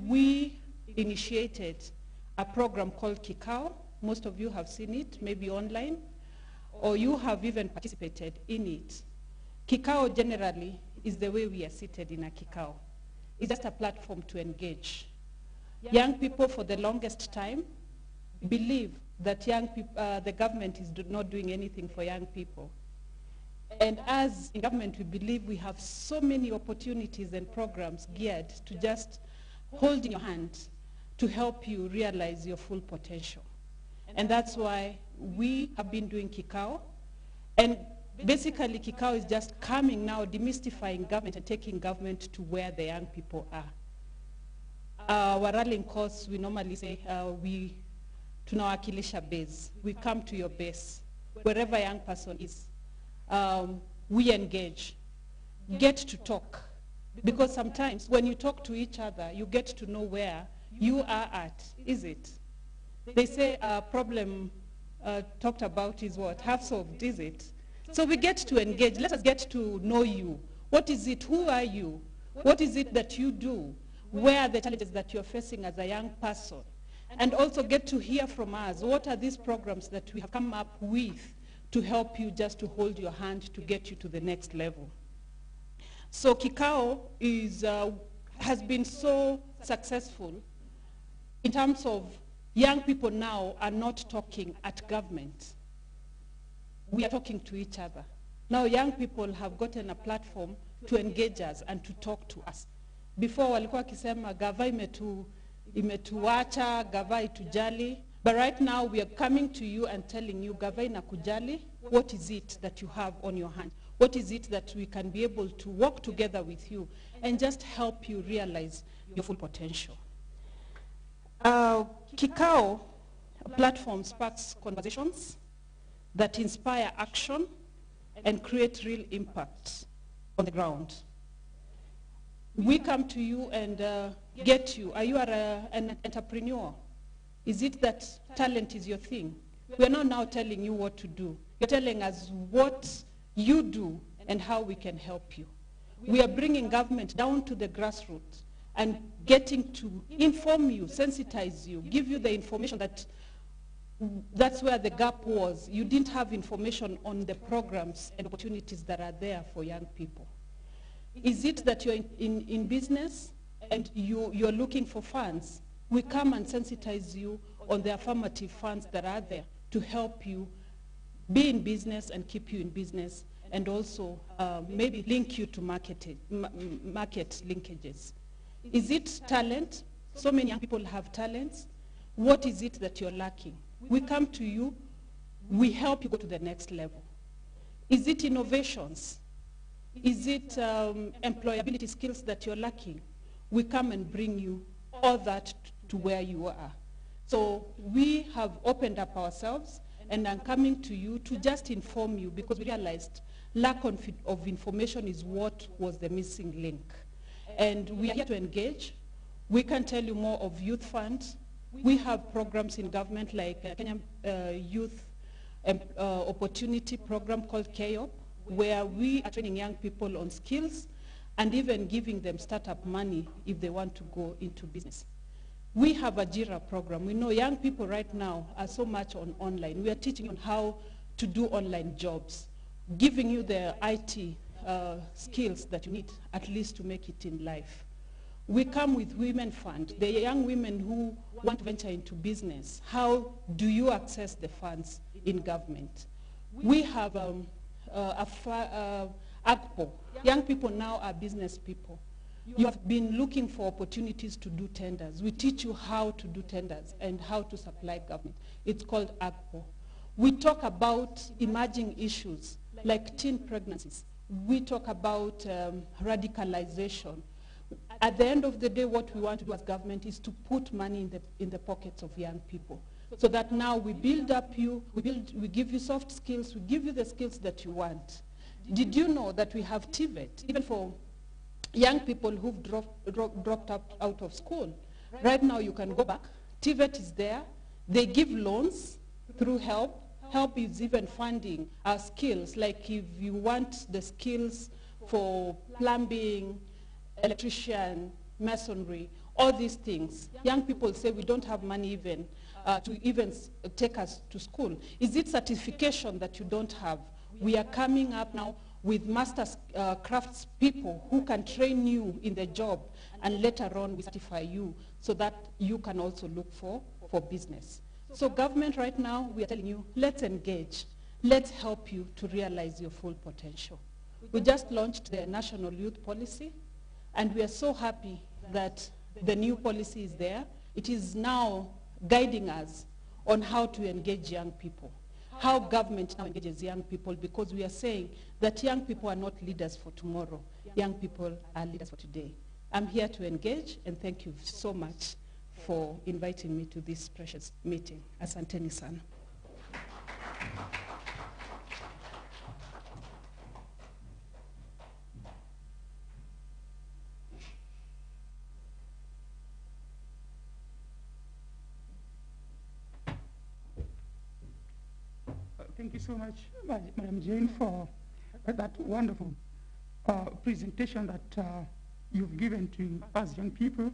we initiated a program called Kikao. Most of you have seen it, maybe online, or you have even participated in it. Kikao generally is the way we are seated in a Kikao. It's just a platform to engage. Young people for the longest time believe that young people, the government is not doing anything for young people. And as in government, we believe we have so many opportunities and programs geared to just hold in your hand to help you realize your full potential. And that's why we have been doing Kikao. And basically, Kikao is just coming now, demystifying government and taking government to where the young people are. Our rallying course, we normally say we tunawakilisha base. We come to your base, wherever a young person is. We engage, get to talk. Because sometimes when you talk to each other, you get to know where you are at, is it? They say a problem talked about is what? Half solved, is it? So we get to engage. Let us get to know you. What is it? Who are you? What is it that you do? Where are the challenges that you're facing as a young person? And also get to hear from us. What are these programs that we have come up with to help you, just to hold your hand to get you to the next level? So Kikao has been so successful in terms of young people now are not talking at government. We are talking to each other. Now young people have gotten a platform to engage us and to talk to us. Before walikuwa kisema gava imetuacha, gava itujali, but right now we are coming to you and telling you gava inakujali, what is it that you have on your hand? What is it that we can be able to work together with you and just help you realize your full potential? Kikao platform sparks conversations that inspire action and create real impact on the ground. We come to you and get you. Are you an entrepreneur? Is it that talent is your thing? We are not now telling you what to do. You're telling us what you do and how we can help you. We are bringing government down to the grassroots and getting to inform you, sensitize you, give you the information that's where the gap was. You didn't have information on the programs and opportunities that are there for young people. Is it that you're in business and you're looking for funds? We come and sensitize you on the affirmative funds that are there to help you be in business and keep you in business, and also maybe link you to market linkages. Is it talent? So many young people have talents. What is it that you're lacking? We come to you, we help you go to the next level. Is it innovations? Is it employability skills that you're lacking? We come and bring you all that to where you are. So we have opened up ourselves and I'm coming to you to just inform you, because we realized lack of information is what was the missing link. And we are here to engage. We can tell you more of youth funds. We have programs in government like Kenya Youth Opportunity Program called KYOP, where we are training young people on skills and even giving them startup money if they want to go into business. We have a JIRA program. We know young people right now are so much on online. We are teaching on how to do online jobs, giving you the IT skills that you need at least to make it in life. We come with Women Fund, the young women who want to venture into business. How do you access the funds in government? We have AGPO. Young people now are business people. You have been looking for opportunities to do tenders. We teach you how to do tenders and how to supply government. It's called AGPO. We talk about emerging issues like teen pregnancies. We talk about radicalization. At the end of the day, what we want to do as government is to put money in the pockets of young people, so that now we build up you, we give you soft skills, we give you the skills that you want. Did you know that we have TVET, even for young people who've dropped out of school? Right now you can go back. TVET is there. They give loans through HELP. HELP is even funding our skills, like if you want the skills for plumbing, electrician, masonry, all these things. Young people say we don't have money even to even take us to school. Is it certification that you don't have? We are coming up now with master crafts people who can train you in the job, and later on we certify you so that you can also look for business. So government right now, we are telling you, let's engage. Let's help you to realize your full potential. We just launched the National Youth Policy, and we are so happy that the new policy is there. It is now guiding us on how to engage young people, how government now engages young people, because we are saying that young people are not leaders for tomorrow. Young people are leaders for today. I'm here to engage, and thank you so much for inviting me to this precious meeting. Asanteni sana. Thank you so much, Madam Jane, for that wonderful presentation that you've given to us young people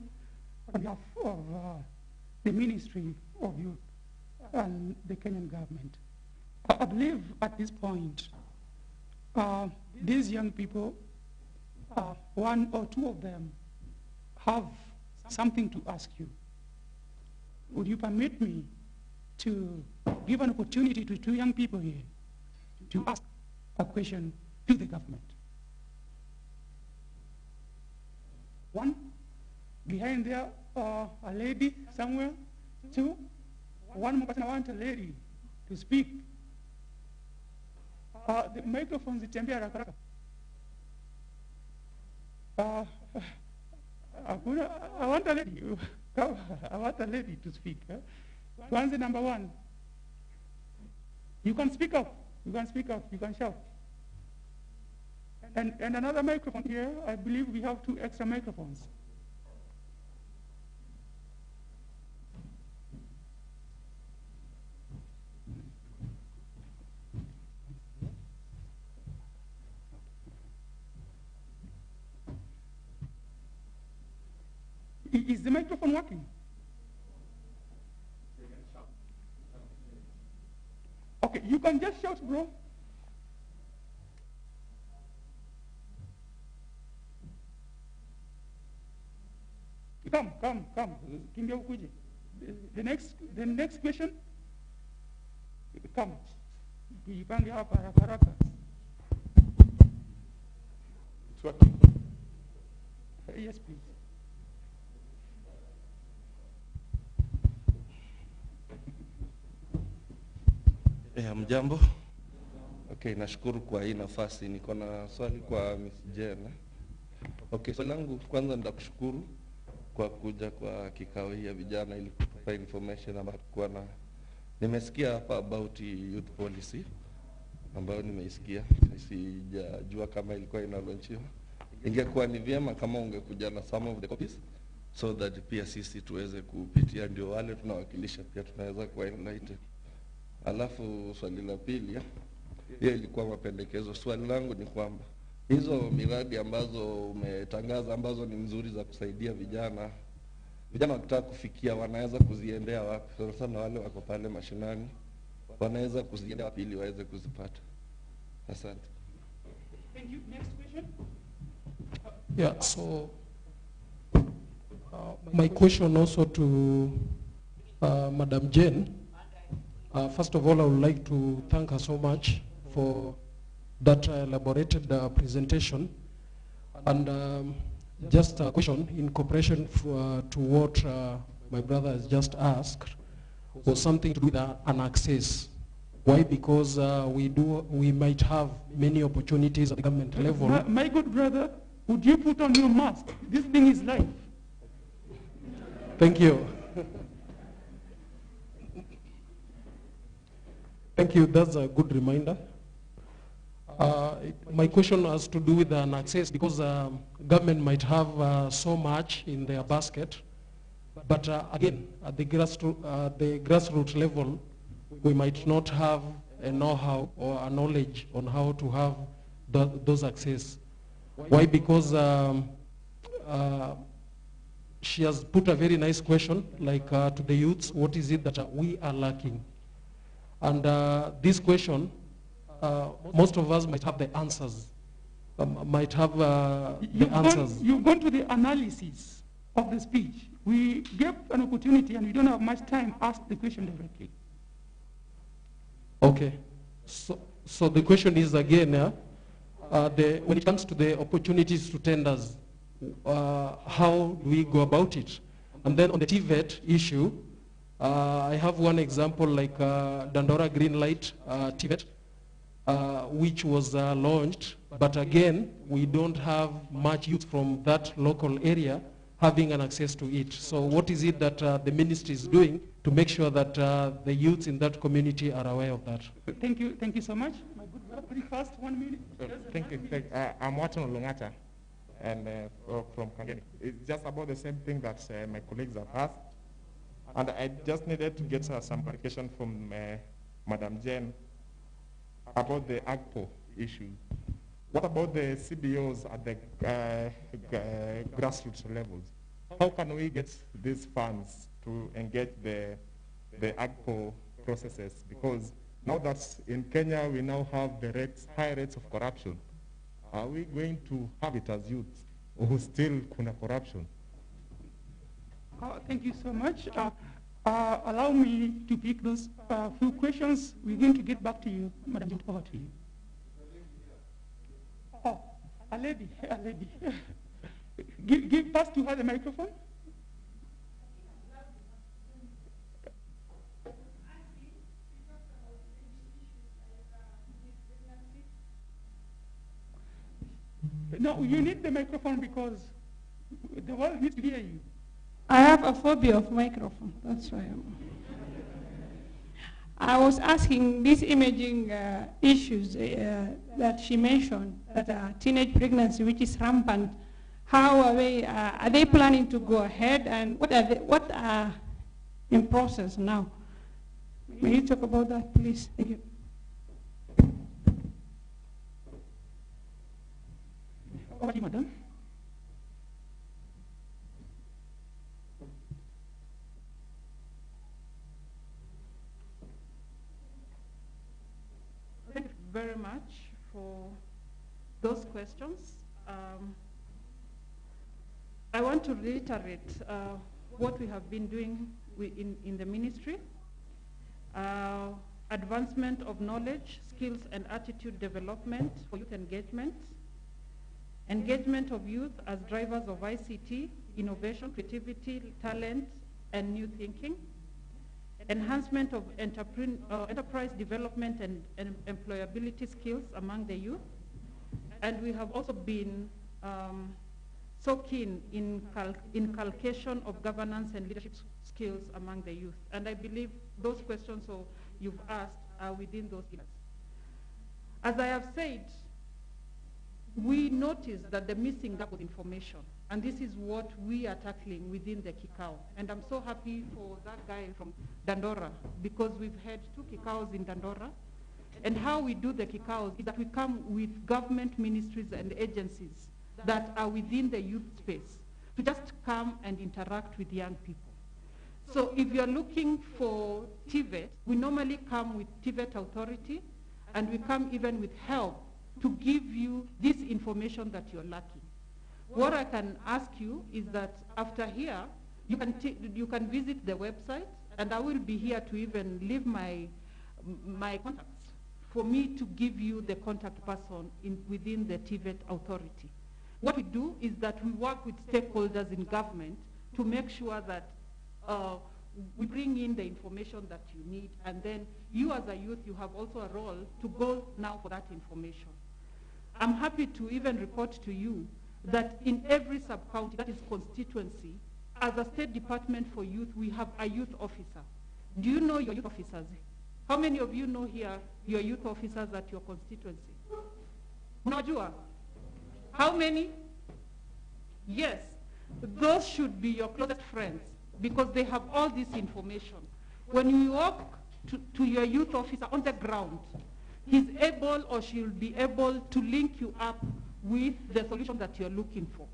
on behalf of the Ministry of Youth and the Kenyan government. I believe at this point, these young people, one or two of them, have something to ask you. Would you permit me to give an opportunity to two young people here to ask a question to the government? One, behind there, a lady somewhere. Two, one more person, I want a lady to speak. The microphones zitembea haraka haraka. I want a lady. I want a lady to speak. Tuanze number one. You can speak up. You can speak up. You can shout. And another microphone here. I believe we have 2 extra microphones. Is the microphone working? Okay, you can just shout, bro. Come. Kimbia ukuje. The next question. Come. Tujipange hapa haraka. It's working. Yes, please. Mjambo. Okay, nashukuru kwa hii nafasi. Niko na swali kwa Miss Jane. Okay, swali langu kwanza nitakushukuru kwa kuja kwa kikao hii ya vijana ili kutupa information ambayo kwa na nimesikia hapa about youth policy ambayo nimeisikia. Sijajua kama ilikuwa inalaunchiwa. Ingekuwa ni vyema kama ungekuja na some of the copies so that pia sisi tuweze kupitia, ndio wale tunawakilisha pia tunaweza kuwa enlightened. Alafu swali la pili, hiyo ilikuwa mapendekezo. Swali langu ni kwamba hizo miradi ambazo umetangaza ambazo ni nzuri za kusaidia vijana wakitaka kufikia wanaweza kuziendea wapi? Sana wale wako pale mashinani wanaweza kuziendea wapi ili waweze kuzipata? Asante. Thank you. Next question. Yeah, so my question also to Madam Jane. First of all, I would like to thank her so much for that elaborated presentation. And just a question in cooperation to what my brother has just asked was something to do with an access. Why? Because we might have many opportunities at the government level. My good brother, would you put on your mask? This thing is live. Thank you. Thank you. That's a good reminder. My question has to do with an access because government might have so much in their basket, but again, at the grassroots level, we might not have a know-how or a knowledge on how to have those access. Why? Because she has put a very nice question, like to the youths, what is it that we are lacking? And this question, most of us might have the answers, might have the answers. You've gone to the analysis of the speech. We gave an opportunity and we don't have much time. Ask the question directly. Okay. So the question is again, when it comes to the opportunities to tenders, how do we go about it? And then on the TVET issue, I have one example like Dandora Green Light TVET, which was launched, but again, we don't have much youth from that local area having an access to it. So what is it that the ministry is doing to make sure that the youths in that community are aware of that? Thank you so much. My good brother, very fast, 1 minute. Thank you. I'm Watson Olungata, and from Kangeni. It's just about the same thing that my colleagues have asked. And I just needed to get some clarification from Madam Jen about the AGPO issue. What about the CBOs at the grassroots levels? How can we get these funds to engage the AGPO processes? Because now that in Kenya we now have the high rates of corruption, are we going to have it as youth or still kuna corruption? Thank you so much. Allow me to pick those few questions. We're going to get back to you, Madam. Over to you. Oh, a lady. Pass to her the microphone. No, you need the microphone because the world needs to hear you. I have a phobia of microphone, that's why I was asking these imaging issues that she mentioned, that teenage pregnancy, which is rampant, how are they planning to go ahead, and what are in process now? May you talk about that, please? Thank you. Over to you, Madam. Thank you very much for those questions. I want to reiterate what we have been doing in the ministry. Advancement of knowledge, skills, and attitude development for youth engagement. Engagement of youth as drivers of ICT, innovation, creativity, talent, and new thinking. Enhancement of enterprise development and employability skills among the youth. And we have also been so keen in inculcation of governance and leadership skills among the youth. And I believe those questions you've asked are within those pillars. As I have said, we noticed that the missing gap was information, and this is what we are tackling within the Kikao. And I'm so happy for that guy from Dandora, because we've had 2 Kikaos in Dandora. And how we do the Kikaos is that we come with government ministries and agencies that are within the youth space to just come and interact with young people. So if you're looking for TVET, we normally come with TVET authority, and we come even with help to give you this information that you're lacking. What I can ask you is that after here, you can visit the website, and I will be here to even leave my contacts for me to give you the contact person within the TVET authority. What we do is that we work with stakeholders in government to make sure that we bring in the information that you need, and then you as a youth, you have also a role to go now for that information. I'm happy to even report to you that in every sub-county, that is constituency, as a State Department for Youth, we have a youth officer. Do you know your youth officers? How many of you know here your youth officers at your constituency? Unajua? How many? Yes. Those should be your closest friends, because they have all this information. When you walk to your youth officer on the ground, he's able or she'll be able to link you up with the solution that you're looking for.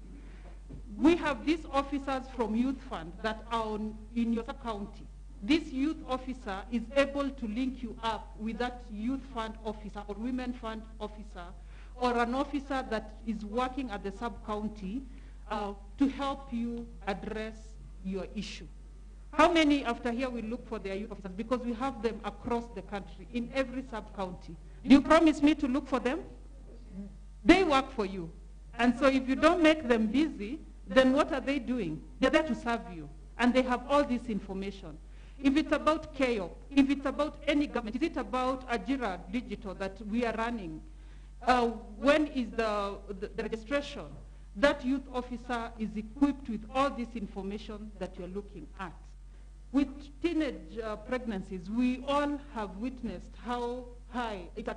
We have these officers from Youth Fund that are in your sub-county. This youth officer is able to link you up with that Youth Fund officer or Women Fund officer, or an officer that is working at the sub-county to help you address your issue. How many after here will look for their youth officers? Because we have them across the country, in every sub-county. Do you promise me to look for them? They work for you. And so if you don't make them busy, then what are they doing? They're there to serve you. And they have all this information. If it's about KO, if it's about any government, is it about Ajira Digital that we are running? When is the registration? that youth officer is equipped with all this information that you're looking at. With teenage pregnancies, we all have witnessed how high it's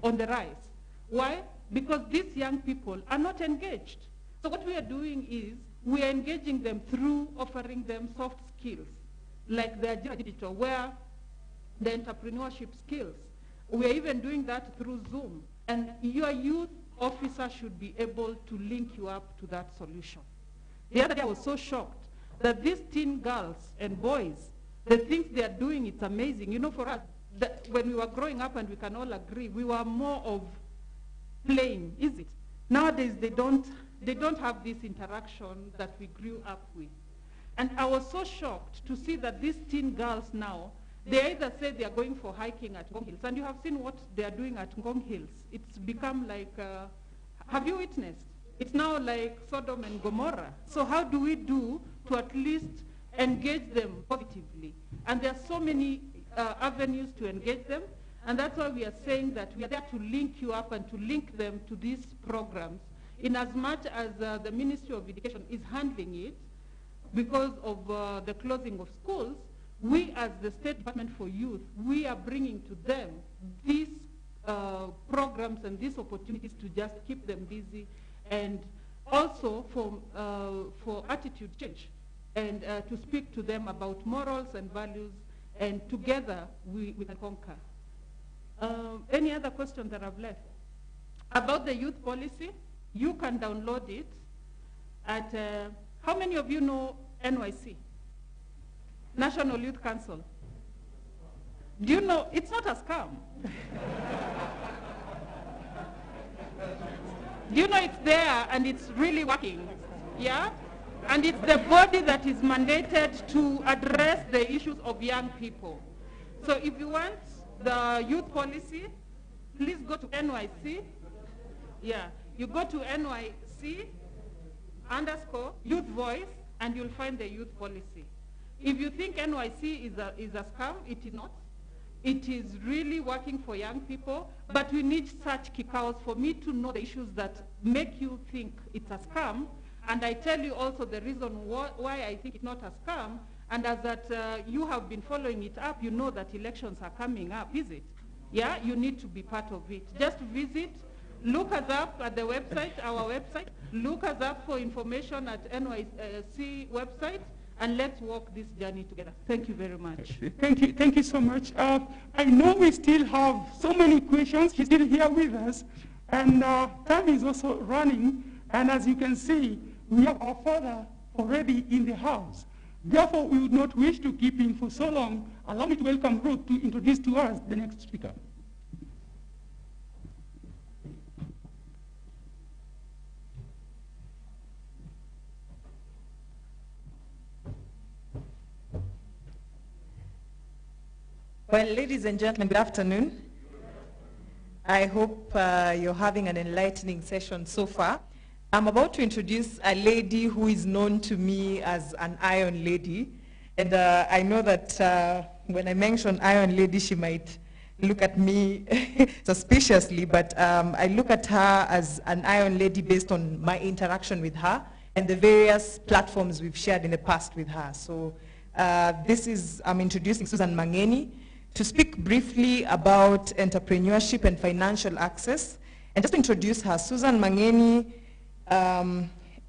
on the rise. Why? Because these young people are not engaged. So what we are doing is we are engaging them through offering them soft skills, like the digital, where the entrepreneurship skills. We are even doing that through Zoom. And your youth officer should be able to link you up to that solution. The other day I was so shocked that these teen girls and boys, the things they are doing, it's amazing. You know, for us, when we were growing up, and we can all agree, we were more of playing, is it? Nowadays, they don't have this interaction that we grew up with. And I was so shocked to see that these teen girls now, they either say they are going for hiking at Ngong Hills, and you have seen what they are doing at Ngong Hills. It's become like, have you witnessed? It's now like Sodom and Gomorrah. So how do we do to at least engage them positively? And there are so many avenues to engage them, and that's why we are saying that we are there to link you up and to link them to these programs, in as much as the Ministry of Education is handling it because of the closing of schools. We, as the State Department for Youth, we are bringing to them these programs and these opportunities to just keep them busy, and also for attitude change, and to speak to them about morals and values, and together we can conquer. Any other questions that I've left? About the youth policy, you can download it at, how many of you know NYC? National Youth Council. Do you know, it's not a scam. Do you know it's there and it's really working? Yeah? And it's the body that is mandated to address the issues of young people. So if you want the youth policy, please go to NYC. Yeah, you go to NYC_youth voice, and you'll find the youth policy. If you think NYC is a scam, it is not. It is really working for young people, but we need such kick-outs for me to know the issues that make you think it's a scam. And I tell you also the reason why I think it's not a scam, and as that you have been following it up, you know that elections are coming up, is it? Yeah, you need to be part of it. Just visit, look us up at the website, our website, look us up for information at NYC website, and let's walk this journey together. Thank you very much. Thank you so much. I know we still have so many questions. He's still here with us, and time is also running. And as you can see, we have our father already in the house. Therefore, we would not wish to keep him for so long. Allow me to welcome Ruth to introduce to us the next speaker. Well, ladies and gentlemen, good afternoon. I hope you're having an enlightening session so far. I'm about to introduce a lady who is known to me as an Iron Lady. And I know that when I mention Iron Lady, she might look at me suspiciously, but I look at her as an Iron Lady based on my interaction with her and the various platforms we've shared in the past with her. So I'm introducing Susan Mangeni to speak briefly about entrepreneurship and financial access. And just to introduce her, Susan Mangeni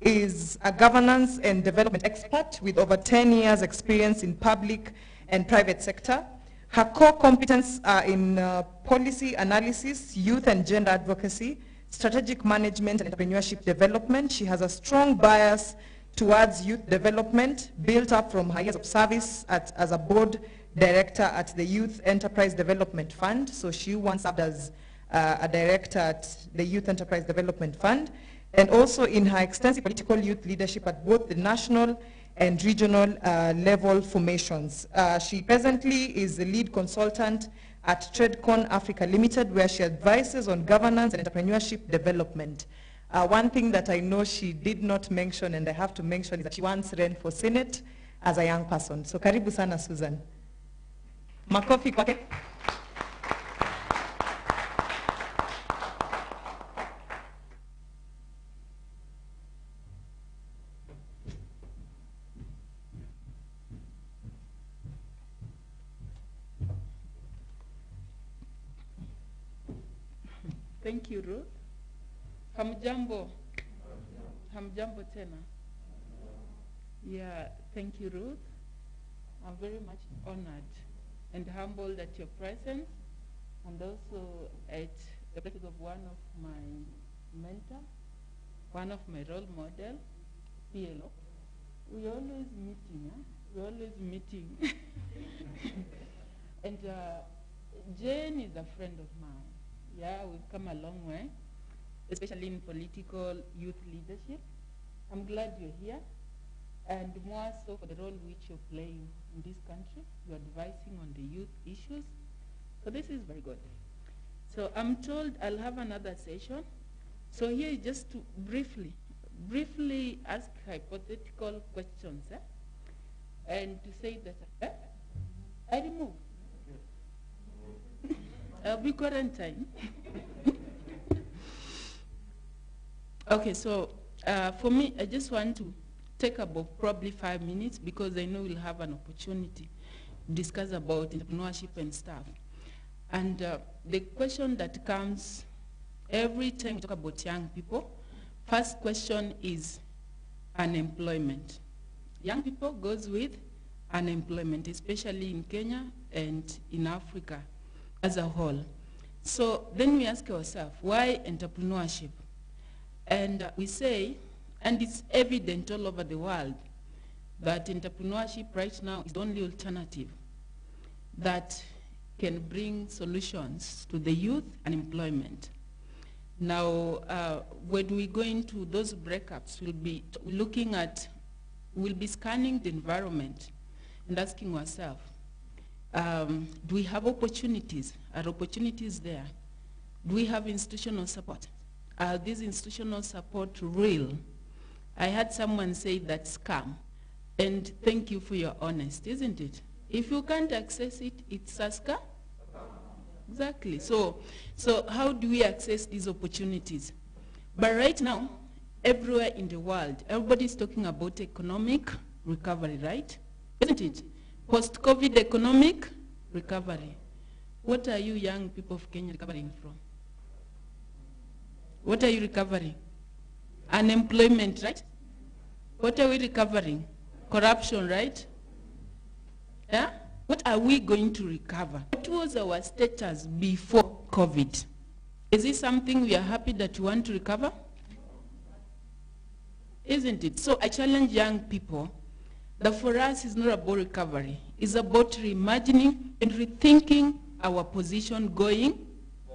is a governance and development expert with over 10 years experience in public and private sector. Her core competence are in policy analysis, youth and gender advocacy, strategic management and entrepreneurship development. She has a strong bias towards youth development, built up from her years of service as a board director at the Youth Enterprise Development Fund. So she once served as a director at the Youth Enterprise Development Fund, and also in her extensive political youth leadership at both the national and regional level formations. She presently is the lead consultant at TradeCon Africa Limited, where she advises on governance and entrepreneurship development. One thing that I know she did not mention, and I have to mention, is that she once ran for Senate as a young person. So karibu sana, Susan. Makofi kwake. Thank you, Ruth. Hamjambo. Hamjambo tena. Yeah, thank you, Ruth. I'm very much honored and humbled at your presence, and also at the presence of one of my mentor, one of my role model, PLO. We always meeting, huh? We're always meeting. And Jane is a friend of mine. Yeah, we've come a long way, especially in political youth leadership. I'm glad you're here, and more so for the role which you're playing in this country. You're advising on the youth issues. So this is very good. So I'm told I'll have another session. So here is just to briefly ask hypothetical questions, and to say that I remove. I'll be quarantined. Okay, so for me, I just want to take about probably 5 minutes, because I know we'll have an opportunity to discuss about entrepreneurship and stuff. And the question that comes every time we talk about young people, first question is unemployment. Young people goes with unemployment, especially in Kenya and in Africa as a whole. So then we ask ourselves, why entrepreneurship? And we say, and it's evident all over the world, that entrepreneurship right now is the only alternative that can bring solutions to the youth unemployment. Now, when we go into those breakups, we'll be looking at, we'll be scanning the environment and asking ourselves, do we have opportunities? Are opportunities there? Do we have institutional support? Are these institutional support real? I had someone say that scam, and thank you for your honesty, isn't it? If you can't access it, it's a scam. Exactly. So how do we access these opportunities? But right now, everywhere in the world, everybody's talking about economic recovery, right? Isn't it? Post-COVID economic recovery. What are you young people of Kenya recovering from? What are you recovering? Unemployment, right? What are we recovering? Corruption, right? Yeah? What are we going to recover? What was our status before COVID? Is it something we are happy that we want to recover? Isn't it? So I challenge young people that for us it's not about recovery. It's about reimagining and rethinking our position going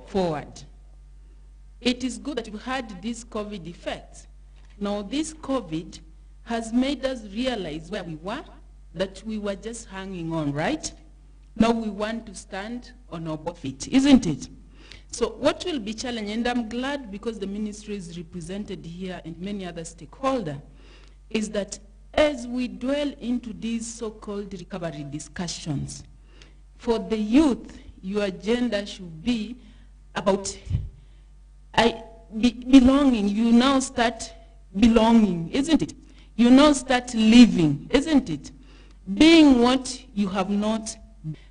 forward. It is good that we had this COVID effect. Now this COVID has made us realize where we were, that we were just hanging on, right? Now we want to stand on our both feet, isn't it? So what will be challenging, and I'm glad because the ministry is represented here and many other stakeholders, is that as we dwell into these so-called recovery discussions, for the youth, your agenda should be about belonging. You now start belonging, isn't it? You now start living, isn't it? Being what you have not.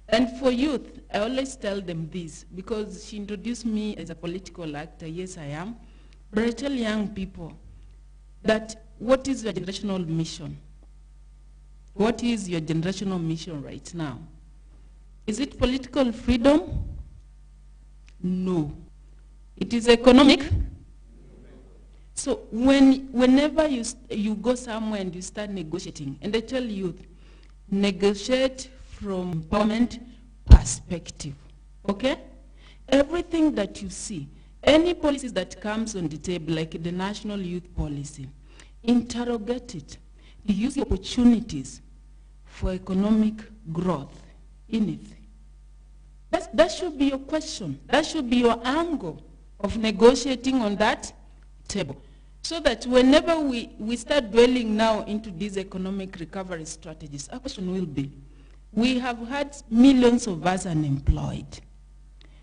And for youth, I always tell them this, because she introduced me as a political actor. Yes, I am. But I tell young people that what is your generational mission? What is your generational mission right now? Is it political freedom? No. It is economic. So whenever you go somewhere and you start negotiating, and I tell youth, negotiate from empowerment perspective, okay? Everything that you see, any policies that comes on the table, like the National Youth Policy, interrogate it. Use the opportunities for economic growth in it. That should be your question. That should be your angle of negotiating on that table. So that whenever we start dwelling now into these economic recovery strategies, our question will be, we have had millions of us unemployed.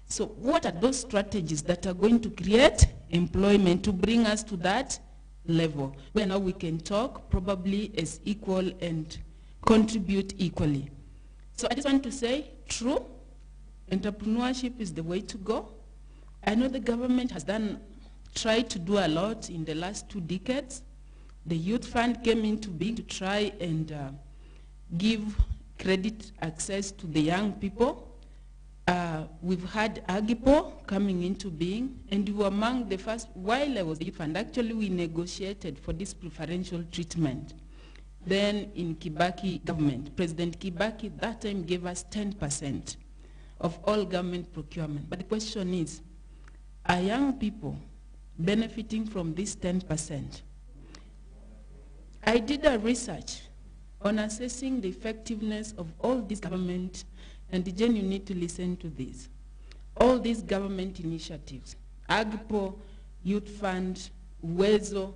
So what are those strategies that are going to create employment to bring us to that level, where now we can talk probably as equal and contribute equally? So I just want to say, true, entrepreneurship is the way to go. I know the government has tried to do a lot in the last 2 decades. The Youth Fund came into being to try and give credit access to the young people. We've had Agipo coming into being, and we were among the first, while I was the Youth Fund, actually we negotiated for this preferential treatment. Then in Kibaki government, President Kibaki that time gave us 10% of all government procurement. But the question is, are young people benefiting from this 10%? I did a research on assessing the effectiveness of all these government, and Jen, you need to listen to this. All these government initiatives, Agpo, Youth Fund, Uwezo,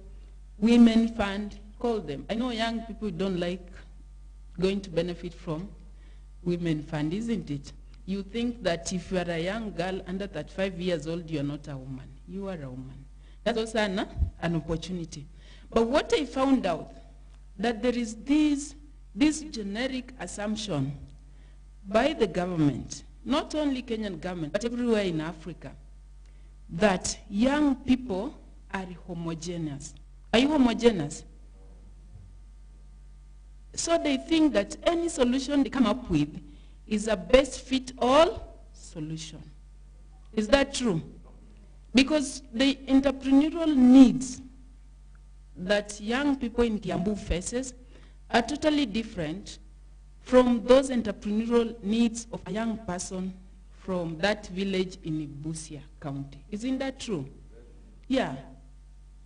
Women Fund, call them. I know young people don't like going to benefit from Women Fund, isn't it? You think that if you are a young girl under 35 years old, you are not a woman. You are a woman. That's also an opportunity. But what I found out, that there is this generic assumption by the government, not only Kenyan government, but everywhere in Africa, that young people are homogeneous. Are you homogeneous? So they think that any solution they come up with is a best fit all solution. Is that true? Because the entrepreneurial needs that young people in Kiambu faces are totally different from those entrepreneurial needs of a young person from that village in Busia County. Isn't that true? Yeah.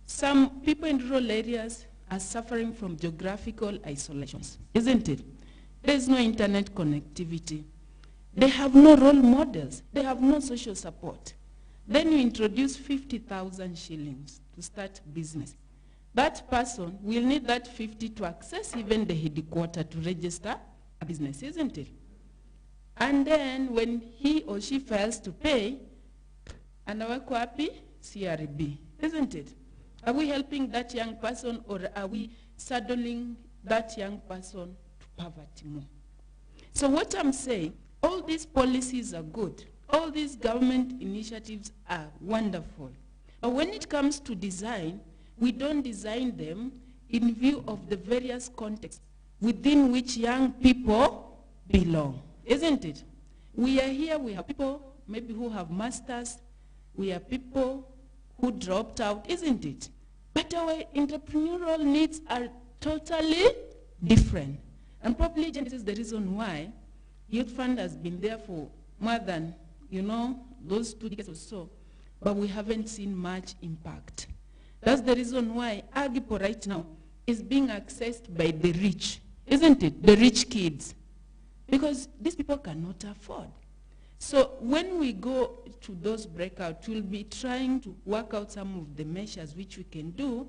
Some people in rural areas are suffering from geographical isolations, isn't it? There's no internet connectivity. They have no role models. They have no social support. Then you introduce 50,000 shillings to start business. That person will need that 50 to access even the headquarters to register a business, isn't it? And then when he or she fails to pay, anawekwa wapi? CRB, isn't it? Are we helping that young person, or are we saddling that young person to poverty more? So what I'm saying, all these policies are good. All these government initiatives are wonderful. But when it comes to design, we don't design them in view of the various contexts within which young people belong, isn't it? We are here, we have people maybe who have masters, we have people who dropped out, isn't it? But our entrepreneurial needs are totally different. And probably this is the reason why Youth Fund has been there for more than, those 2 decades or so, but we haven't seen much impact. That's the reason why Agipo right now is being accessed by the rich, isn't it? The rich kids. Because these people cannot afford. So when we go to those breakouts, we'll be trying to work out some of the measures which we can do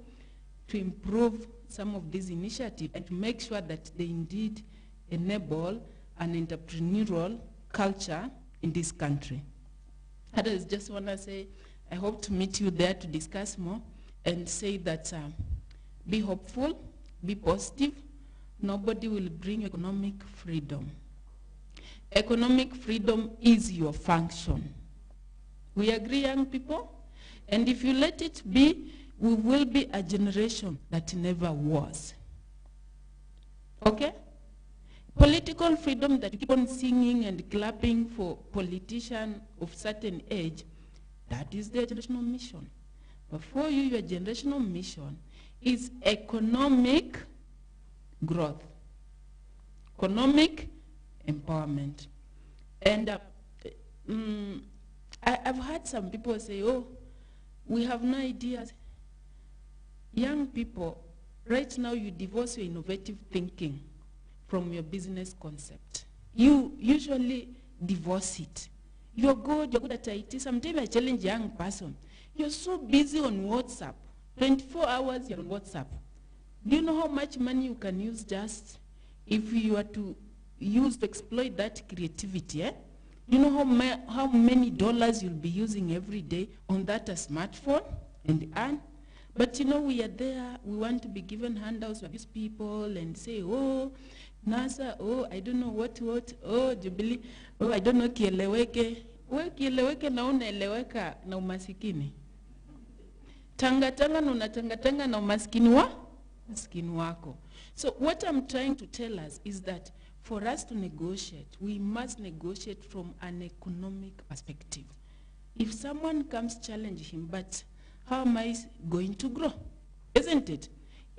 to improve some of these initiatives and to make sure that they indeed enable an entrepreneurial culture in this country. I just want to say, I hope to meet you there to discuss more and say that be hopeful, be positive. Nobody will bring economic freedom. Economic freedom is your function. We agree, young people? And if you let it be, we will be a generation that never was. Okay? Political freedom that you keep on singing and clapping for politicians of certain age, that is their generational mission. But for you, your generational mission is economic growth, economic empowerment. And I've heard some people say, oh, we have no ideas. Young people, right now you divorce your innovative thinking from your business concept. You usually divorce it. You're good at IT. Sometimes I challenge a young person. You're so busy on WhatsApp. 24 hours you're on WhatsApp. Do you know how much money you can use just if you are to use to exploit that creativity? Eh? You know how many dollars you'll be using every day on that smartphone and earn? But we are there, we want to be given handouts with these people and say, oh, NASA, oh, I don't know what, oh, Jubilee, oh, I don't know Kieleweke. wewe kieleweke na unaeleweka na umasikini. Tangatanga na unatangatanga na umasikini wako. So what I'm trying to tell us is that for us to negotiate, we must negotiate from an economic perspective. If someone comes challenge him, but how am I going to grow? Isn't it?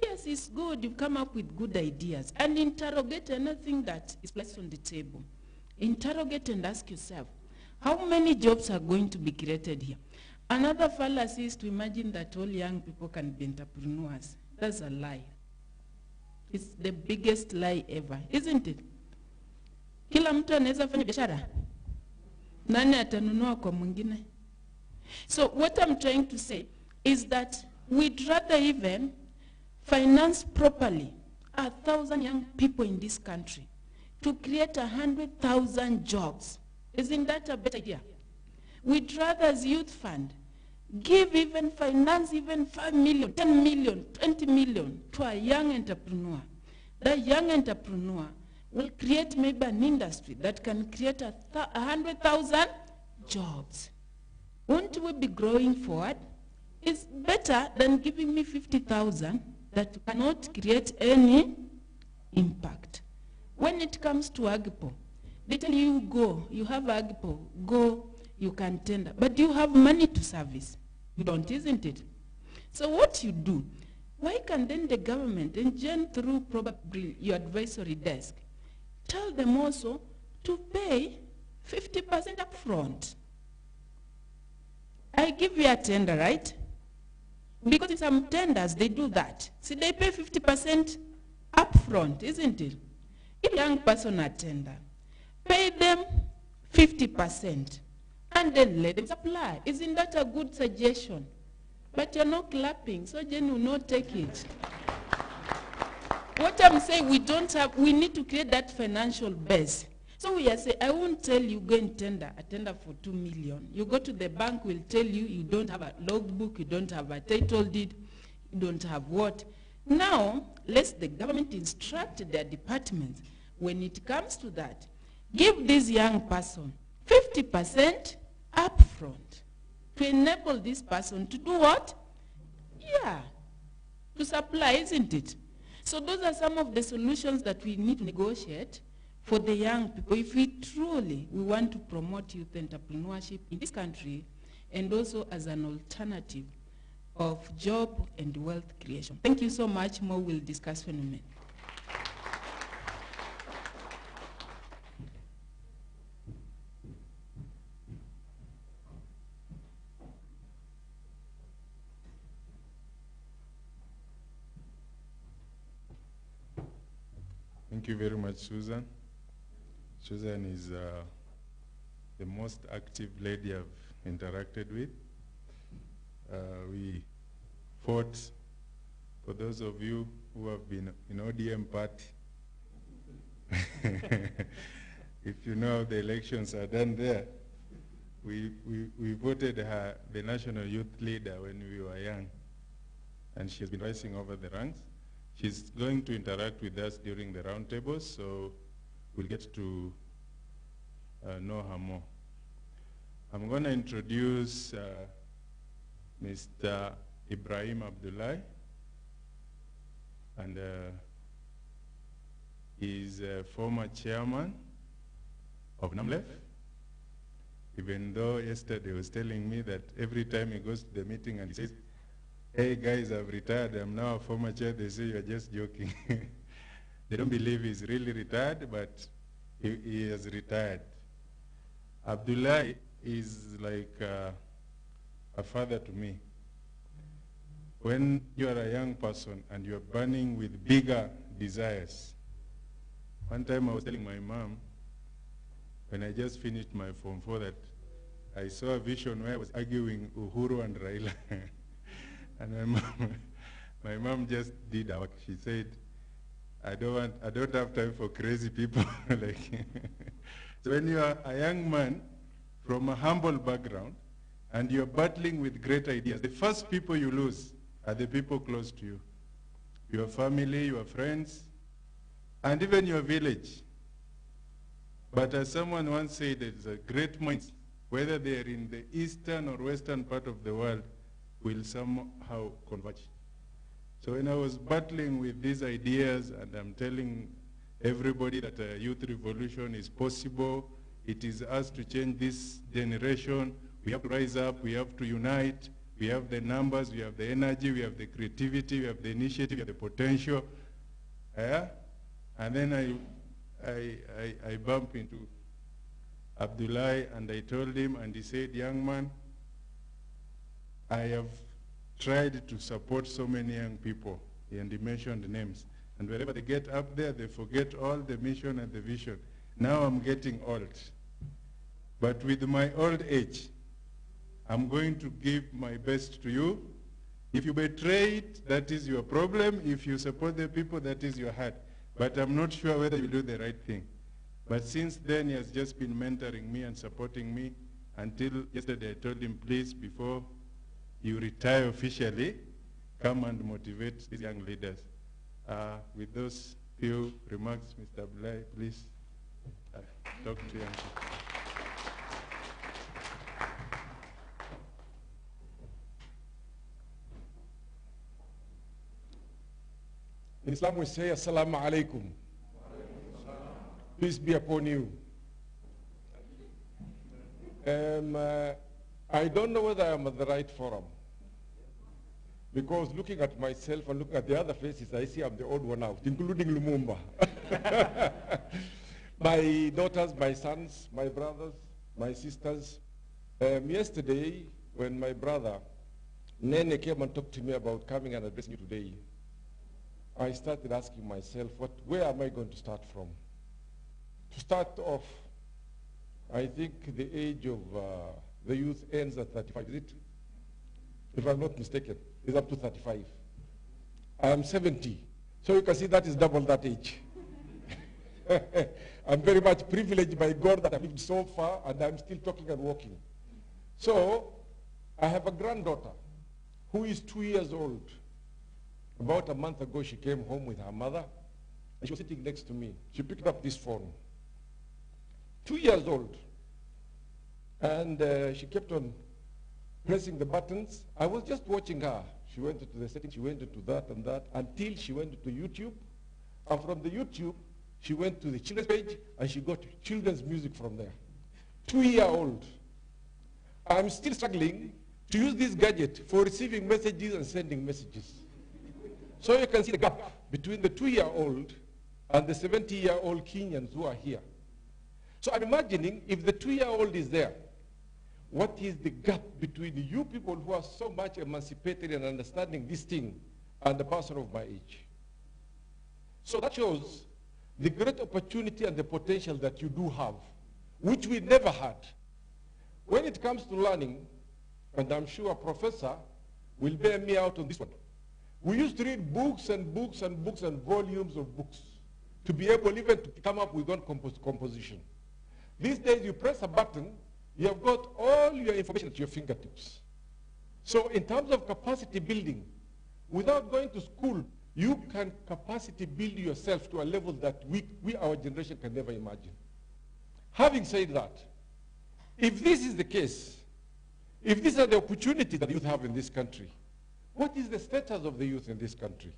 Yes, it's good. You come up with good ideas and interrogate anything that is placed on the table. Interrogate and ask yourself, how many jobs are going to be created here? Another fallacy is to imagine that all young people can be entrepreneurs. That's a lie. It's the biggest lie ever, isn't it? Kila mtu anaweza fanya biashara. Nani atanunua kwa mwingine? So what I'm trying to say is that we'd rather even finance properly 1,000 young people in this country to create 100,000 jobs. Isn't that a better idea? We'd rather as youth fund give even finance even 5 million, 10 million, 20 million to a young entrepreneur. That young entrepreneur will create maybe an industry that can create 100,000 jobs. Won't we be growing forward? It's better than giving me 50,000 that cannot create any impact. When it comes to Agpo, they tell you go, you have Agpo, go, you can tender, but you have money to service. You don't, isn't it? So what you do, why can then the government, and Jen through probably your advisory desk, tell them also to pay 50% up front? I give you a tender, right? Because in some tenders, they do that. See, they pay 50% up front, isn't it? If a young person a tender, pay them 50%, and then let them supply. Isn't that a good suggestion? But you're not clapping, so Jen will not take it. What I'm saying, we need to create that financial base. So we are saying, I won't tell you go and tender, a tender for 2 million. You go to the bank, will tell you you don't have a logbook, you don't have a title deed, you don't have what. Now, let the government instruct their departments, when it comes to that, give this young person 50% up front to enable this person to do what? Yeah, to supply, isn't it? So those are some of the solutions that we need to negotiate for the young people if we truly want to promote youth entrepreneurship in this country and also as an alternative of job and wealth creation. Thank you so much. More we'll discuss in a minute. Thank you very much, Susan. Susan is the most active lady I've interacted with. We fought, for those of you who have been in ODM party, if you know how the elections are done there, we voted her the national youth leader when we were young, and she's been rising over the ranks. She's going to interact with us during the roundtables, so we'll get to know her more. I'm going to introduce Mr. Ibrahim Abdullahi, and he's a former chairman of NAMLEF, even though yesterday he was telling me that every time he goes to the meeting and he says, hey guys, I've retired, I'm now a former chair, they say you're just joking. They don't believe he's really retired, but he has retired. Abdullah is like a father to me. When you are a young person and you're burning with bigger desires. One time I was telling my mom, when I just finished my Form 4, that I saw a vision where I was arguing Uhuru and Raila. And my mom just did her work. She said, I don't have time for crazy people. Like, so when you are a young man from a humble background and you're battling with great ideas, the first people you lose are the people close to you. Your family, your friends, and even your village. But as someone once said, there's a great minds whether they are in the eastern or western part of the world, will somehow converge. So when I was battling with these ideas, and I'm telling everybody that a youth revolution is possible, it is us to change this generation, we have to rise up, we have to unite, we have the numbers, we have the energy, we have the creativity, we have the initiative, we have the potential. And then I bump into Abdullah, and I told him, and he said, young man, I have tried to support so many young people, and he mentioned names. And wherever they get up there, they forget all the mission and the vision. Now I'm getting old. But with my old age, I'm going to give my best to you. If you betray it, that is your problem. If you support the people, that is your heart. But I'm not sure whether you do the right thing. But since then, he has just been mentoring me and supporting me until yesterday I told him, please, before you retire officially, come and motivate these young leaders. With those few remarks, Mr. Abdullah, please talk to young people. In Islam we say, Assalamu alaikum. Peace be upon you. I don't know whether I'm at the right forum, because looking at myself and looking at the other faces, I see I'm the odd one out, including Lumumba. My daughters, my sons, my brothers, my sisters. Yesterday, when my brother Nene came and talked to me about coming and addressing you today, I started asking myself, where am I going to start from? To start off, I think the age of the youth ends at 35, is it? If I'm not mistaken, it's up to 35. I am 70, so you can see that is double that age. I'm very much privileged by God that I've lived so far, and I'm still talking and walking. So, I have a granddaughter who is 2 years old. About a month ago, she came home with her mother, and she was sitting next to me. She picked up this phone. 2 years old. And she kept on pressing the buttons. I was just watching her. She went into the settings, she went into that and that, until she went to YouTube. And from the YouTube, she went to the children's page, and she got children's music from there. 2-year-old. I'm still struggling to use this gadget for receiving messages and sending messages. So you can see the gap between the 2-year-old and the 70-year-old Kenyans who are here. So I'm imagining if the 2-year-old is there, what is the gap between you people who are so much emancipated and understanding this thing and the person of my age? So that shows the great opportunity and the potential that you do have, which we never had. When it comes to learning, and I'm sure a professor will bear me out on this one, we used to read books and books and books and volumes of books to be able even to come up with one composition. These days you press a button, you have got all your information at your fingertips. So in terms of capacity building, without going to school, you can capacity build yourself to a level that we our generation, can never imagine. Having said that, if this is the case, if these are the opportunities that youth have in this country, what is the status of the youth in this country?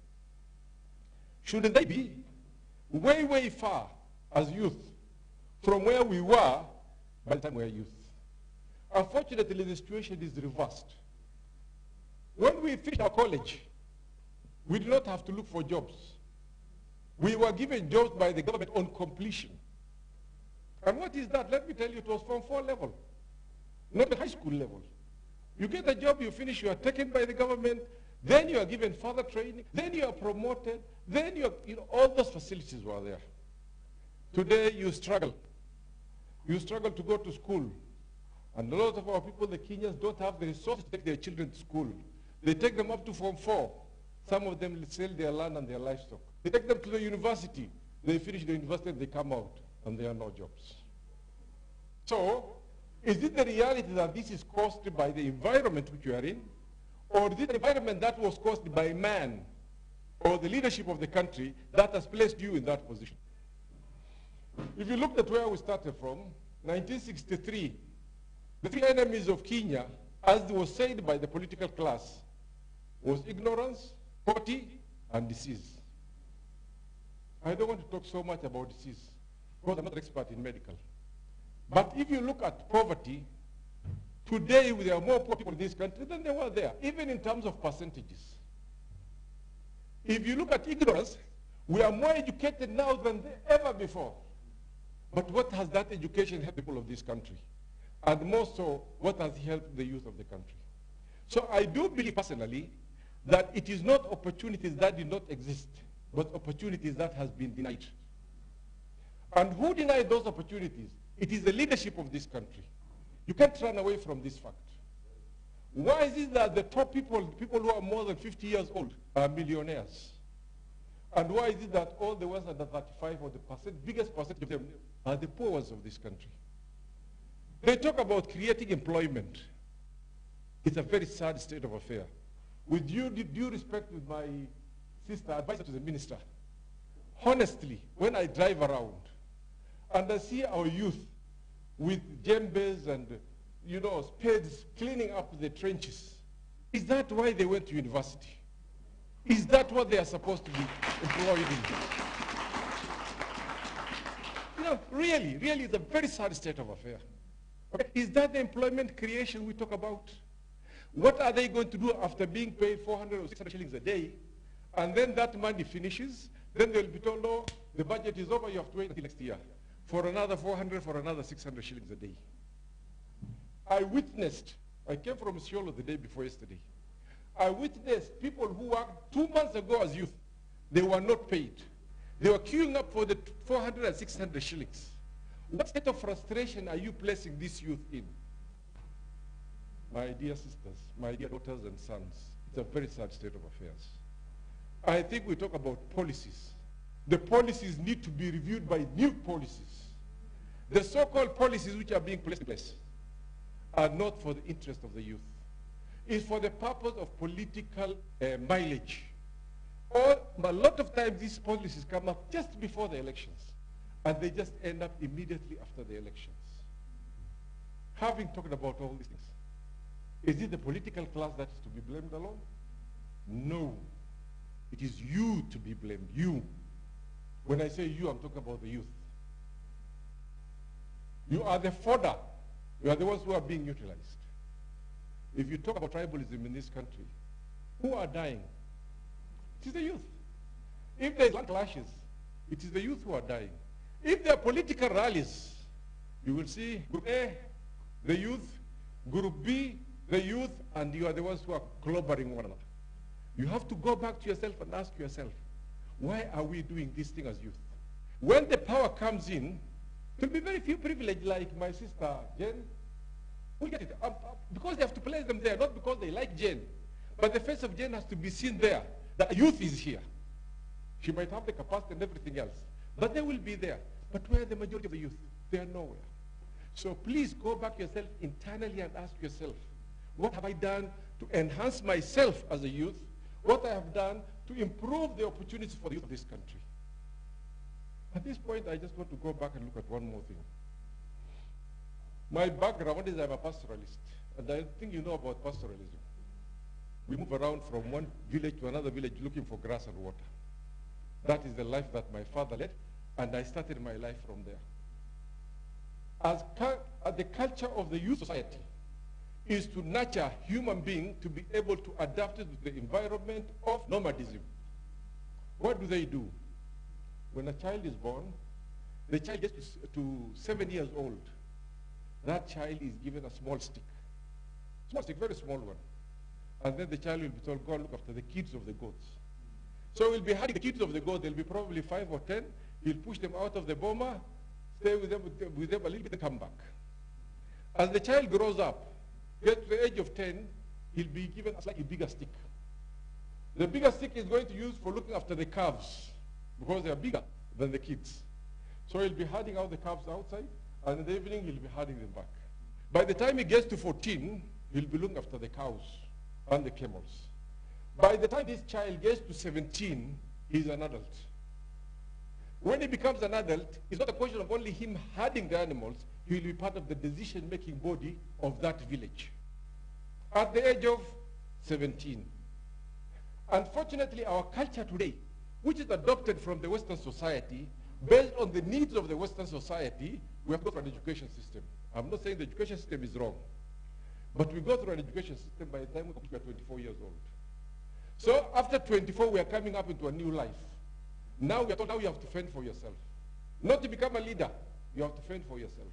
Shouldn't they be way, way far as youth from where we were by the time we were youth? Unfortunately, the situation is reversed. When we finished our college, we did not have to look for jobs. We were given jobs by the government on completion. And what is that? Let me tell you, it was from 4 level, not the high school level. You get a job, you finish, you are taken by the government, then you are given further training, then you are promoted, then you are, all those facilities were there. Today you struggle. You struggle to go to school. And a lot of our people, the Kenyans, don't have the resources to take their children to school. They take them up to Form 4. Some of them sell their land and their livestock. They take them to the university. They finish the university and they come out and there are no jobs. So, is it the reality that this is caused by the environment which you are in? Or is it the environment that was caused by man or the leadership of the country that has placed you in that position? If you look at where we started from, 1963, The three enemies of Kenya, as was said by the political class, was ignorance, poverty, and disease. I don't want to talk so much about disease, because I'm not an expert in medical. But if you look at poverty, today there are more poor people in this country than there were there, even in terms of percentages. If you look at ignorance, we are more educated now than ever before. But what has that education helped the people of this country? And more so, what has helped the youth of the country? So I do believe personally that it is not opportunities that did not exist, but opportunities that has been denied. And who denied those opportunities? It is the leadership of this country. You can't run away from this fact. Why is it that the top people who are more than 50 years old, are millionaires? And why is it that all the ones under 35, or the biggest percentage of them, are the poor ones of this country? They talk about creating employment. It's a very sad state of affairs. With due respect with my sister, advisor to the minister, honestly, when I drive around and I see our youth with djembes and, you know, spades cleaning up the trenches, is that why they went to university? Is that what they are supposed to be employed in? You know, really, it's a very sad state of affairs. Okay. Is that the employment creation we talk about? What are they going to do after being paid 400 or 600 shillings a day? And then that money finishes, then they'll be told, no, the budget is over, you have to wait until next year for another 400, for another 600 shillings a day. I came from Isiolo the day before yesterday. I witnessed people who worked 2 months ago as youth. They were not paid. They were queuing up for the 400 and 600 shillings. What state of frustration are you placing this youth in? My dear sisters, my dear daughters and sons, it's a very sad state of affairs. I think we talk about policies. The policies need to be reviewed by new policies. The so-called policies which are being placed in place are not for the interest of the youth. It's for the purpose of political mileage. Or a lot of times these policies come up just before the elections, and they just end up immediately after the elections. Having talked about all these things, is it the political class that is to be blamed alone? No. It is you to be blamed, you. When I say you, I'm talking about the youth. You are the fodder. You are the ones who are being utilized. If you talk about tribalism in this country, who are dying? It is the youth. If there is land clashes, it is the youth who are dying. If there are political rallies, you will see Group A, the youth, Group B, the youth, and you are the ones who are clobbering one another. You have to go back to yourself and ask yourself, why are we doing this thing as youth? When the power comes in, there will be very few privileged like my sister Jen. We'll get it. Because they have to place them there, not because they like Jen. But the face of Jen has to be seen there. The youth is here. She might have the capacity and everything else. But they will be there. But where are the majority of the youth? They are nowhere. So please go back yourself internally and ask yourself, what have I done to enhance myself as a youth? What I have done to improve the opportunities for the youth of this country? At this point, I just want to go back and look at one more thing. My background is I'm a pastoralist, and I think you know about pastoralism. We move around from one village to another village looking for grass and water. That is the life that my father led, and I started my life from there. As the culture of the youth society is to nurture human being to be able to adapt to the environment of nomadism. What do? When a child is born, the child gets to 7 years old. That child is given a small stick, very small one. And then the child will be told, go and look after the kids of the goats. So he'll be having the kids of the goat, they'll be probably 5 or 10. He'll push them out of the boma, stay with them a little bit, and come back. As the child grows up, gets to the age of 10, he'll be given a slightly bigger stick. The bigger stick is going to use for looking after the calves, because they are bigger than the kids. So he'll be herding out the calves outside, and in the evening he'll be herding them back. By the time he gets to 14, he'll be looking after the cows and the camels. By the time this child gets to 17, he's an adult. When he becomes an adult, it's not a question of only him herding the animals, he will be part of the decision-making body of that village. At the age of 17. Unfortunately, our culture today, which is adopted from the Western society, based on the needs of the Western society, we have to go through an education system. I'm not saying the education system is wrong, but we go through an education system by the time we are 24 years old. So after 24, we are coming up into a new life. Now we are told now you have to fend for yourself. Not to become a leader, you have to fend for yourself.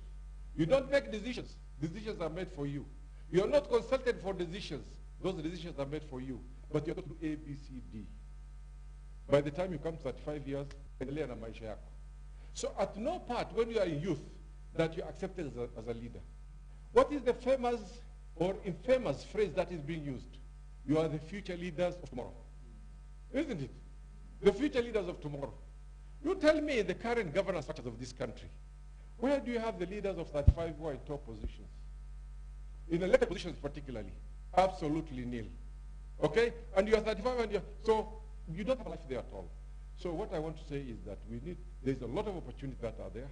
You don't make decisions. Decisions are made for you. You are not consulted for decisions. Those decisions are made for you. But you have to do A, B, C, D. By the time you come to 35 years, endelea na maisha yako. So at no part when you are in youth that you are accepted as a leader. What is the famous or infamous phrase that is being used? You are the future leaders of tomorrow. Isn't it? The future leaders of tomorrow. You tell me the current governance structures of this country. Where do you have the leaders of 35 who are in top positions? In elected positions particularly. Absolutely nil. Okay? And you are 35 and you're, so you don't have a life there at all. So what I want to say is that there's a lot of opportunities that are there.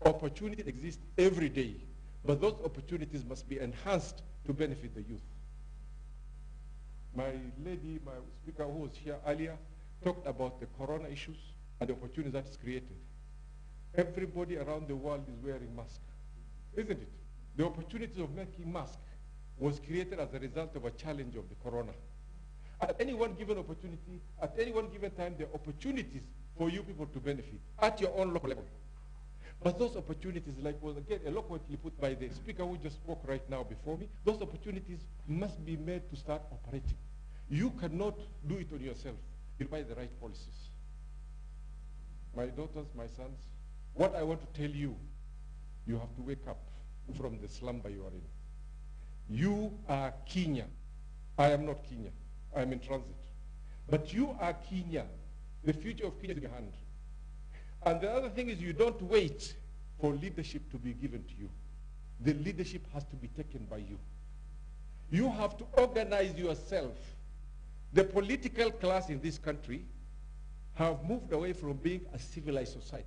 Opportunities exist every day. But those opportunities must be enhanced to benefit the youth. My lady, my speaker who was here earlier, talked about the corona issues and the opportunities that is created. Everybody around the world is wearing masks, isn't it? The opportunity of making masks was created as a result of a challenge of the corona. At any one given opportunity, at any one given time, there are opportunities for you people to benefit at your own local level. But those opportunities, like was again eloquently put by the speaker who just spoke right now before me, those opportunities must be made to start operating. You cannot do it on yourself. You buy the right policies. My daughters, my sons, what I want to tell you, you have to wake up from the slumber you are in. You are Kenya. I am not Kenya. I am in transit. But you are Kenya. The future of Kenya is in your hand. And the other thing is you don't wait for leadership to be given to you. The leadership has to be taken by you. You have to organize yourself. The political class in this country have moved away from being a civilized society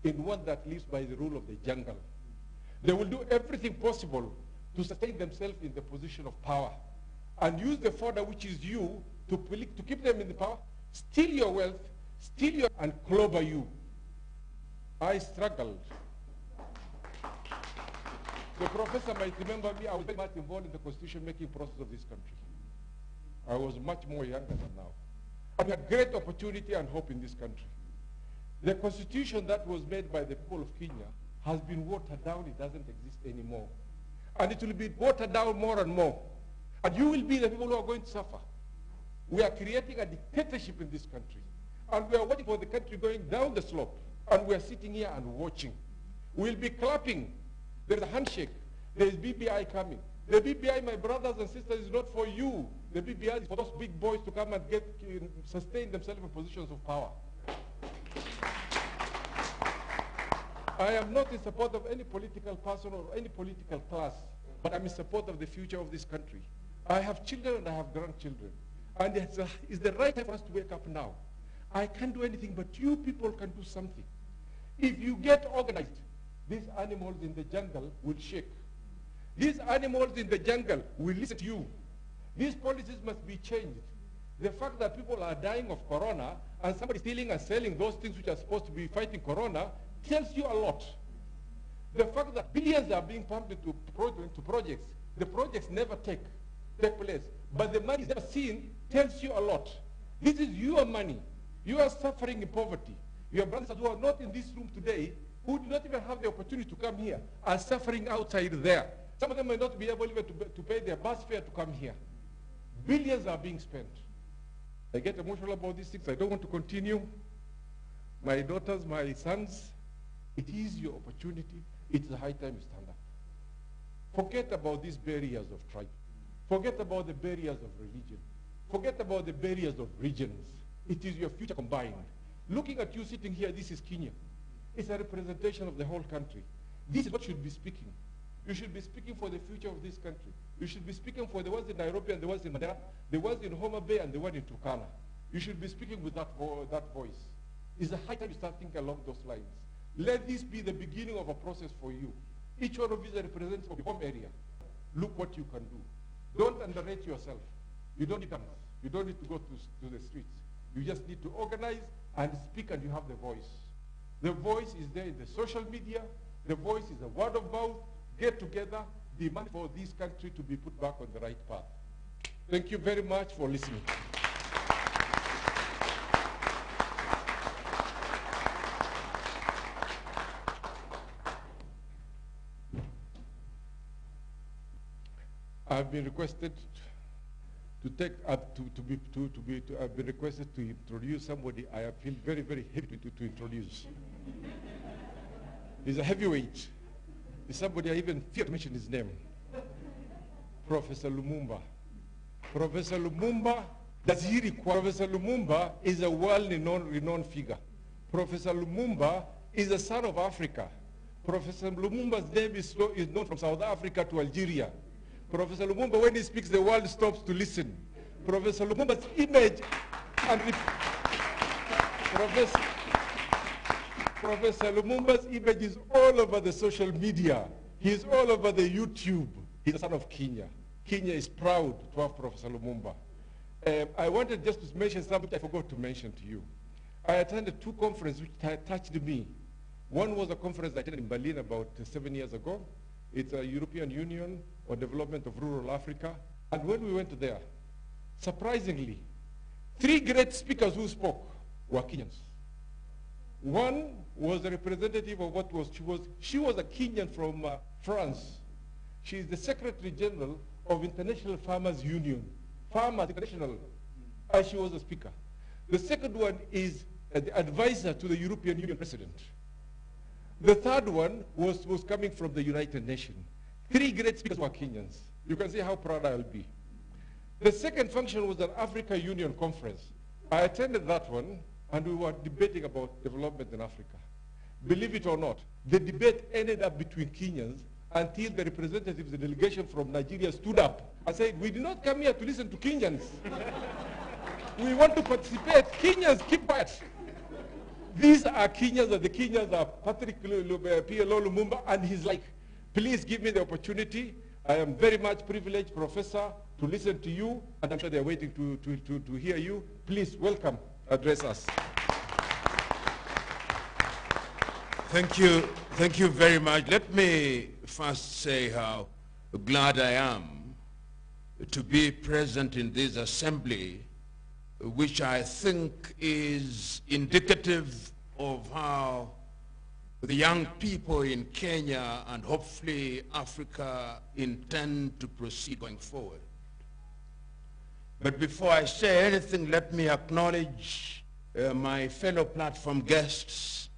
in one that lives by the rule of the jungle. They will do everything possible to sustain themselves in the position of power and use the fodder, which is you, to keep them in the power, steal your wealth, and clobber you. I struggled. The professor might remember me. I was very much involved in the constitution-making process of this country. I was much more younger than now. And we had great opportunity and hope in this country. The constitution that was made by the people of Kenya has been watered down. It doesn't exist anymore. And it will be watered down more and more. And you will be the people who are going to suffer. We are creating a dictatorship in this country. And we are waiting for the country going down the slope. And we are sitting here and watching. We'll be clapping. There's a handshake. There's BBI coming. The BBI, my brothers and sisters, is not for you. The BBI is for those big boys to come and sustain themselves in positions of power. I am not in support of any political person or any political class, but I'm in support of the future of this country. I have children and I have grandchildren. And it's the right time for us to wake up now. I can't do anything, but you people can do something. If you get organized, these animals in the jungle will shake. These animals in the jungle will listen to you. These policies must be changed. The fact that people are dying of corona and somebody stealing and selling those things which are supposed to be fighting corona tells you a lot. The fact that billions are being pumped into projects, the projects never take place, but the money is never seen, tells you a lot. This is your money. You are suffering in poverty. Your brothers who are not in this room today, who do not even have the opportunity to come here, are suffering outside there. Some of them may not be able even to pay their bus fare to come here. Billions are being spent. I get emotional about these things. I don't want to continue. My daughters, my sons, it is your opportunity. It's a high time you stand up. Forget about these barriers of tribe. Forget about the barriers of religion. Forget about the barriers of regions. It is your future combined. Looking at you sitting here, this is Kenya. It's a representation of the whole country. This is what should be speaking. You should be speaking for the future of this country. You should be speaking for the ones in Nairobi and the ones in Mandera, the ones in Homa Bay and the one in Turkana. You should be speaking with that voice. It's a high time you start thinking along those lines. Let this be the beginning of a process for you. Each one of you is a representative of your home area. Look what you can do. Don't underrate yourself. You don't need guns. You don't need to go to the streets. You just need to organize and speak, and you have the voice. The voice is there in the social media. The voice is the word of mouth. Get together, demand for this country to be put back on the right path. Thank you very much for listening. I've been requested to take up I've been requested to introduce somebody I feel very, very happy to introduce. He's a heavyweight. He's somebody I even fear to mention his name. Professor Lumumba. Professor Lumumba, does he require? Professor Lumumba is a world-renowned figure. Professor Lumumba is the son of Africa. Professor Lumumba's name is known from South Africa to Algeria. Professor Lumumba, when he speaks, the world stops to listen. Professor Lumumba's image and Professor Lumumba's image is all over the social media. He's all over the YouTube. He's the son of Kenya. Kenya is proud to have Professor Lumumba. I wanted just to mention something I forgot to mention to you. I attended 2 conferences which touched me. One was a conference I attended in Berlin about 7 years ago. It's a European Union on development of rural Africa. And when we went there, surprisingly, 3 great speakers who spoke were Kenyans. One was a representative of she was a Kenyan from France. She is the Secretary General of International Farmers Union, Farmers International, and she was a speaker. The second one is the advisor to the European Union President. The third one was coming from the United Nations. 3 great speakers were Kenyans. You can see how proud I'll be. The second function was an Africa Union conference. I attended that one, and we were debating about development in Africa. Believe it or not, the debate ended up between Kenyans until the representatives, the delegation from Nigeria stood up and said, we did not come here to listen to Kenyans. We want to participate. Kenyans, keep quiet. These are Kenyans, and the Kenyans are Patrick PLO Lumumba, and he's like, please give me the opportunity. I am very much privileged, Professor, to listen to you, and I'm sure they're waiting to hear you. Please, welcome, address us. Thank you very much. Let me first say how glad I am to be present in this assembly, which I think is indicative of how the young people in Kenya and hopefully Africa intend to proceed going forward. But before I say anything, let me acknowledge my fellow platform guests,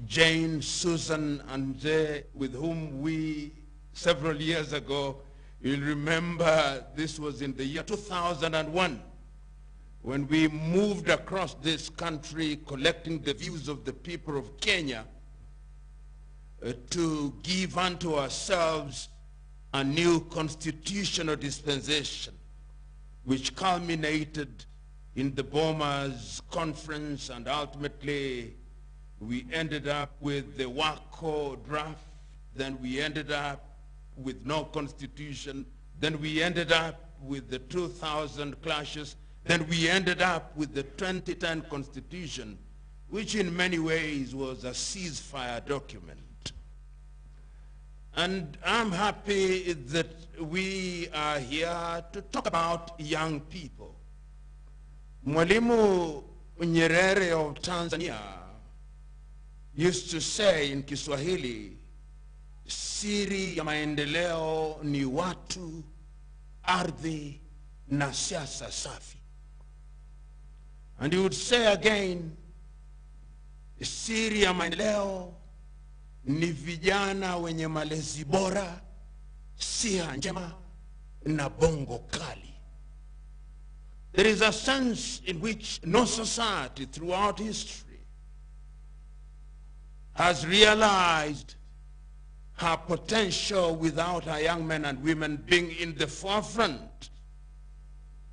Jane, Susan, and Jay, with whom we, several years ago, you'll remember this was in the year 2001, when we moved across this country collecting the views of the people of Kenya to give unto ourselves a new constitutional dispensation, which culminated in the Bomas Conference, and ultimately we ended up with the WACO draft, then we ended up with no constitution, then we ended up with the 2000 clashes, then we ended up with the 2010 constitution, which in many ways was a ceasefire document. And I'm happy that we are here to talk about young people. Mwalimu Nyerere of Tanzania used to say in Kiswahili, siri ya maendeleo ni watu, ardhi na siasa safi. And he would say again, siri ya maendeleo ni vijana wenye malezi bora, siha njema na bongo kali. There is a sense in which no society throughout history has realized her potential without her young men and women being in the forefront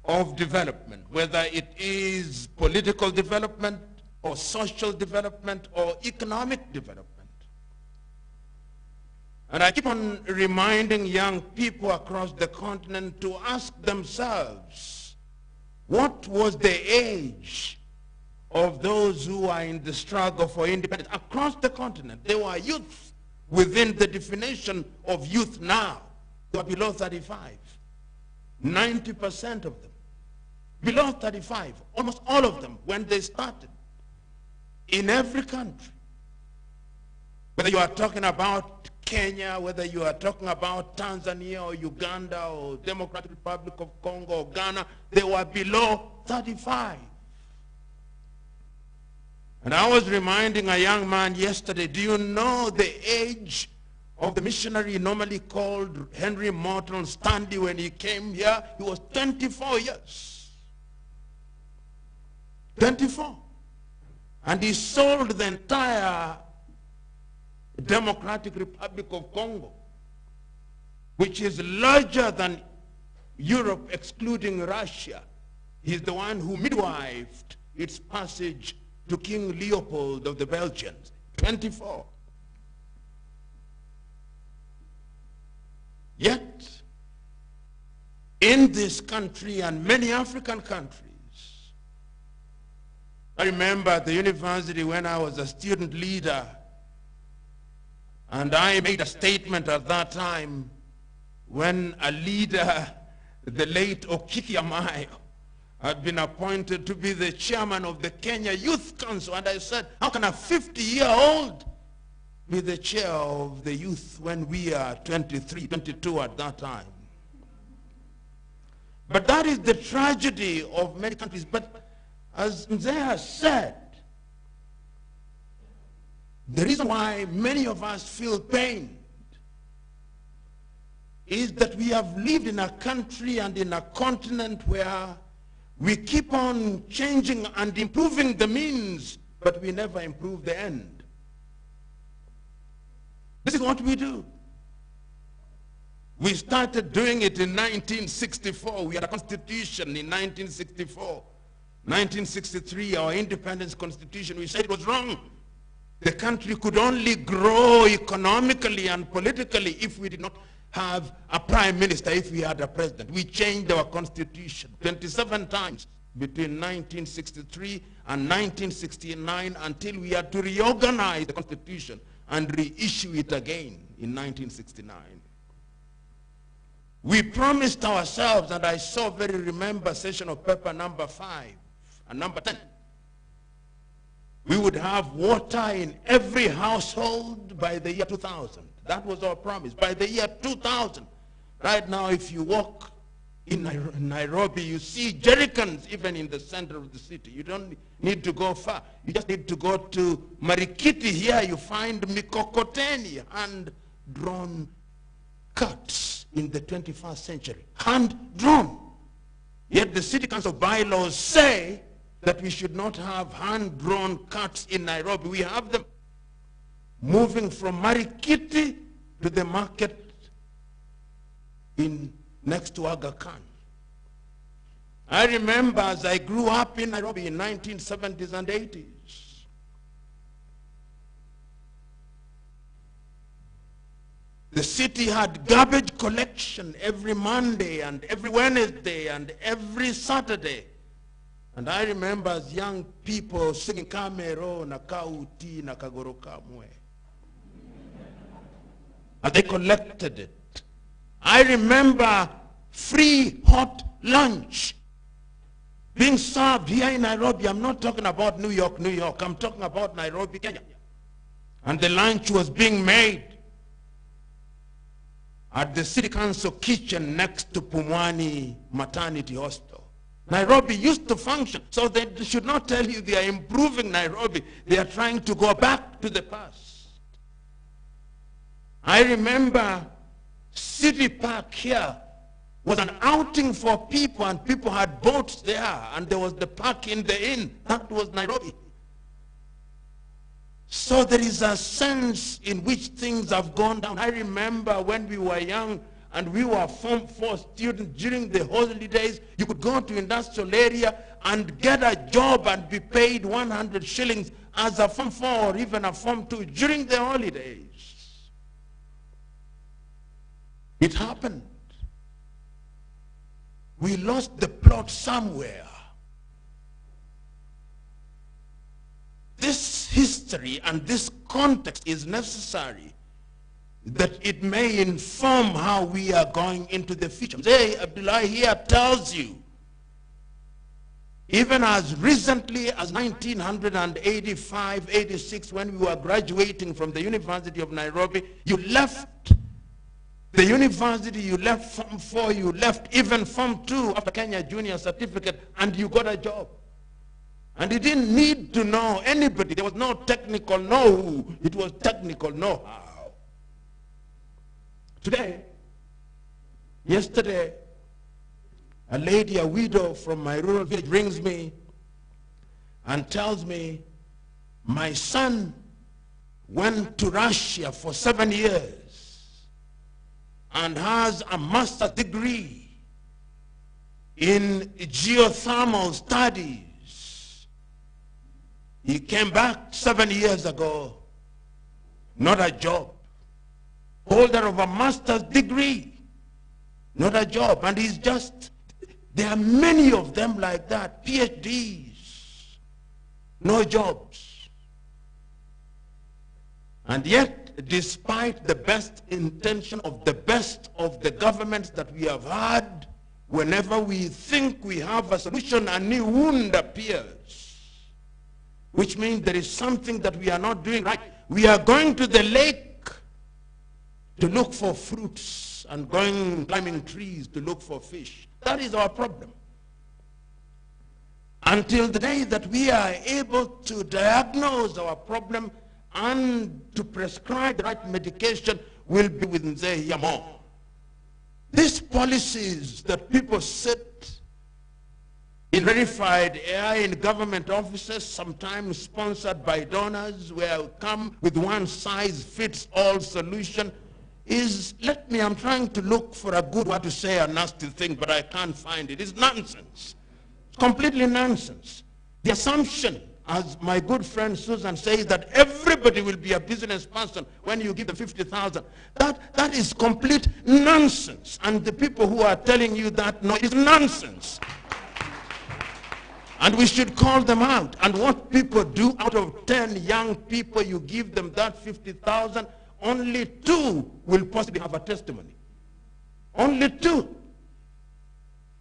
of development, whether it is political development or social development or economic development. And I keep on reminding young people across the continent to ask themselves, what was the age of those who are in the struggle for independence across the continent? They were youth within the definition of youth now. They were below 35. 90% of them. Below 35, almost all of them, when they started. In every country. Whether you are talking about Kenya, whether you are talking about Tanzania or Uganda or Democratic Republic of Congo or Ghana, they were below 35. And I was reminding a young man yesterday, do you know the age of the missionary normally called Henry Morton Stanley when he came here? He was 24 years. 24. And he sold the entire Democratic Republic of Congo, which is larger than Europe excluding Russia. He's the one who midwifed its passage to King Leopold of the Belgians. 24. Yet, in this country and many African countries, I remember at the university when I was a student leader, and I made a statement at that time when a leader, the late Okiki Amayo, had been appointed to be the chairman of the Kenya Youth Council. And I said, how can a 50-year-old be the chair of the youth when we are 23, 22 at that time? But that is the tragedy of many countries. But as Mzee said, the reason why many of us feel pain is that we have lived in a country and in a continent where we keep on changing and improving the means, but we never improve the end. This is what we do. We started doing it in 1964. We had a constitution in 1964. 1963, our independence constitution, we said it was wrong. The country could only grow economically and politically if we did not have a prime minister, if we had a president. We changed our constitution 27 times between 1963 and 1969 until we had to reorganize the constitution and reissue it again in 1969. We promised ourselves, and I so very remember session of paper number 5 and number 10. We would have water in every household by the year 2000. That was our promise. By the year 2000. Right now, if you walk in Nairobi, you see jerrycans even in the center of the city. You don't need to go far. You just need to go to Marikiti. Here you find mikokoteni, hand-drawn carts in the 21st century. Hand-drawn. Yet the city council bylaws say that we should not have hand-drawn carts in Nairobi. We have them moving from Marikiti to the market next to Aga Khan. I remember as I grew up in Nairobi in 1970s and 80s, the city had garbage collection every Monday and every Wednesday and every Saturday. And I remember as young people singing Kamero na Kauti na Kagoro Kamwe. And they collected it. I remember free hot lunch being served here in Nairobi. I'm not talking about New York, New York. I'm talking about Nairobi, Kenya. And the lunch was being made at the city council kitchen next to Pumwani Maternity Hospital. Nairobi used to function, so they should not tell you they are improving Nairobi. They are trying to go back to the past. I remember City Park here was an outing for people, and people had boats there, and there was the park in the inn. That was Nairobi. So there is a sense in which things have gone down. I remember when we were young and we were Form 4 students during the holidays. You could go to industrial area and get a job and be paid 100 shillings as a Form 4 or even a Form 2 during the holidays. It happened. We lost the plot somewhere. This history and this context is necessary that it may inform how we are going into the future. Today, Abdullah here tells you, even as recently as 1985, 86, when we were graduating from the University of Nairobi, you left the university, you left Form 4, you left even Form 2 after Kenya Junior Certificate, and you got a job. And you didn't need to know anybody. There was no technical know-how. It was technical know-how. Today, yesterday, a lady, a widow from my rural village, rings me and tells me, my son went to Russia for 7 years and has a master's degree in geothermal studies. He came back 7 years ago, not a job. Holder of a master's degree, not a job. And he's just, there are many of them like that, PhDs, no jobs. And yet, despite the best intention of the governments that we have had, whenever we think we have a solution, a new wound appears. Which means there is something that we are not doing right. We are going to the lake to look for fruits and climbing trees to look for fish. That is our problem. Until the day that we are able to diagnose our problem and to prescribe the right medication, will be within the Yamo. These policies that people sit in verified AI in government offices, sometimes sponsored by donors, will come with one-size-fits-all solution, is, I'm trying to look for a good word to say a nasty thing, but I can't find it. It's nonsense. It's completely nonsense. The assumption, as my good friend Susan says, that everybody will be a business person when you give them 50,000, that is complete nonsense. And the people who are telling you that, no, it's nonsense. And we should call them out. And what people do, out of 10 young people, you give them that 50,000, only 2 will possibly have a testimony. Only 2.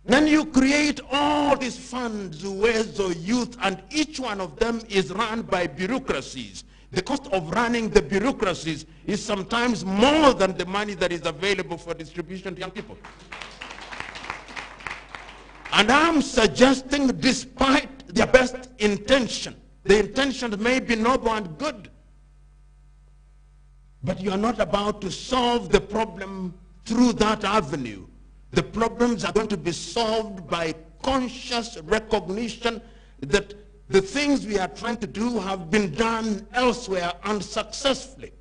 Then you create all these funds, Uwezo, youth, and each one of them is run by bureaucracies. The cost of running the bureaucracies is sometimes more than the money that is available for distribution to young people. And I'm suggesting, despite their best intention, the intention may be noble and good, but you are not about to solve the problem through that avenue. The problems are going to be solved by conscious recognition that the things we are trying to do have been done elsewhere unsuccessfully.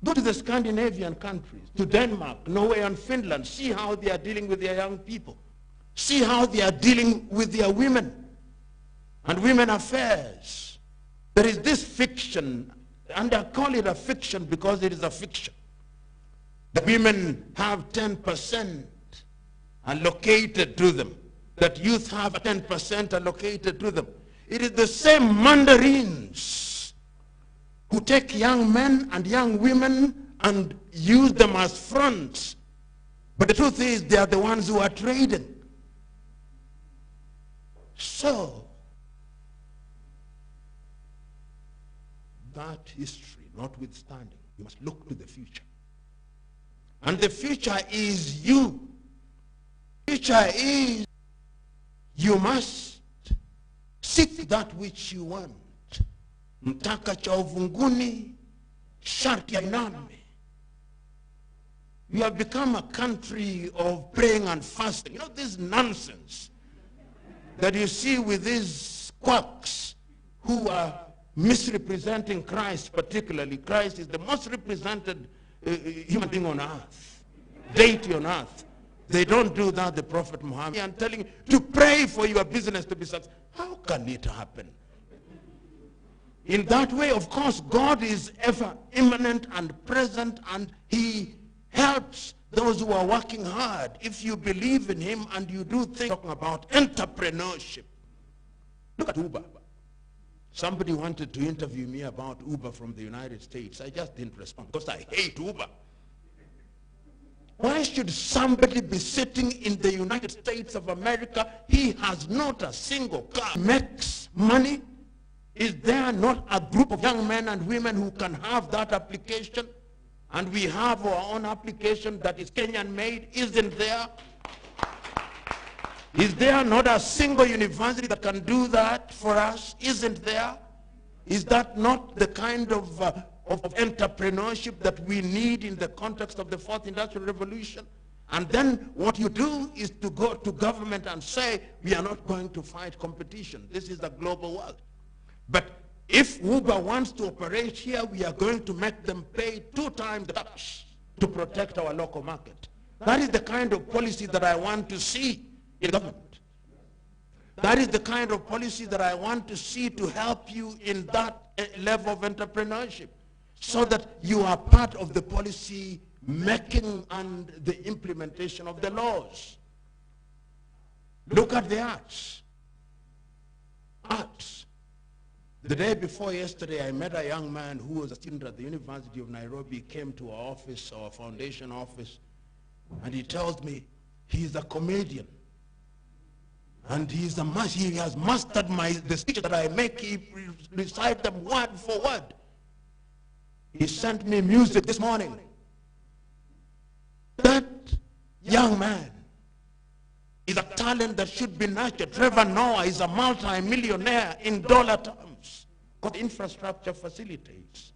Go to the Scandinavian countries, to Denmark, Norway, and Finland. See how they are dealing with their young people. See how they are dealing with their women and women affairs. There is this fiction, and I call it a fiction because it is a fiction. The women have 10% allocated to them. That youth have 10% allocated to them. It is the same mandarins who take young men and young women and use them as fronts. But the truth is, they are the ones who are trading. So, that history notwithstanding, you must look to the future. And the future is you. Future is, you must seek that which you want. Mtaka cha uvunguni, sharti ainame. We have become a country of praying and fasting. You know this nonsense that you see with these quacks who are misrepresenting Christ particularly. Christ is the most represented human being on earth, deity on earth. They don't do that, the Prophet Muhammad. I'm telling you to pray for your business to be successful. How can it happen? In that way, of course, God is ever immanent and present, and he helps those who are working hard. If you believe in him and you do things, talking about entrepreneurship. Look at Uber. Somebody wanted to interview me about Uber from the United States. I just didn't respond because I hate Uber. Why should somebody be sitting in the United States of America? He has not a single car. Makes money. Is there not a group of young men and women who can have that application? And we have our own application that is Kenyan made. Isn't there? Is there not a single university that can do that for us? Isn't there? Is that not the kind of entrepreneurship that we need in the context of the fourth industrial revolution? And then what you do is to go to government and say, we are not going to fight competition. This is the global world. But if Uber wants to operate here, we are going to make them pay 2 times the tax to protect our local market. That is the kind of policy that I want to see in government. That is the kind of policy that I want to see to help you in that level of entrepreneurship, so that you are part of the policy making and the implementation of the laws. Look at the arts. Arts. The day before yesterday, I met a young man who was a student at the University of Nairobi, came to our office, our foundation office, and he tells me he's a comedian. And he has mastered the speeches that I make. He recites them word for word. He sent me music this morning. That young man is a talent that should be nurtured. Trevor Noah is a multi-millionaire in dollar terms, because infrastructure facilitates.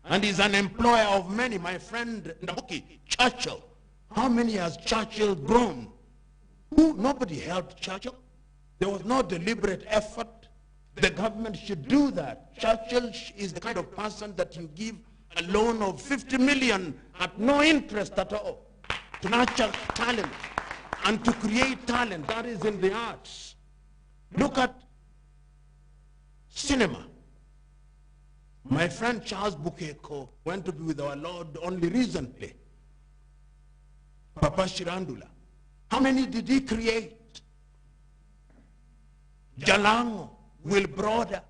And he's an employer of many. My friend Nabuki, Churchill. How many has Churchill grown? Nobody helped Churchill. There was no deliberate effort. The government should do that. Churchill is the kind of person that you give a loan of 50 million at no interest at all to nurture talent and to create talent. That is in the arts. Look at cinema. My friend Charles Bukeko went to be with our Lord only recently. Papa Shirandula. How many did he create? Jalango, Will Broder.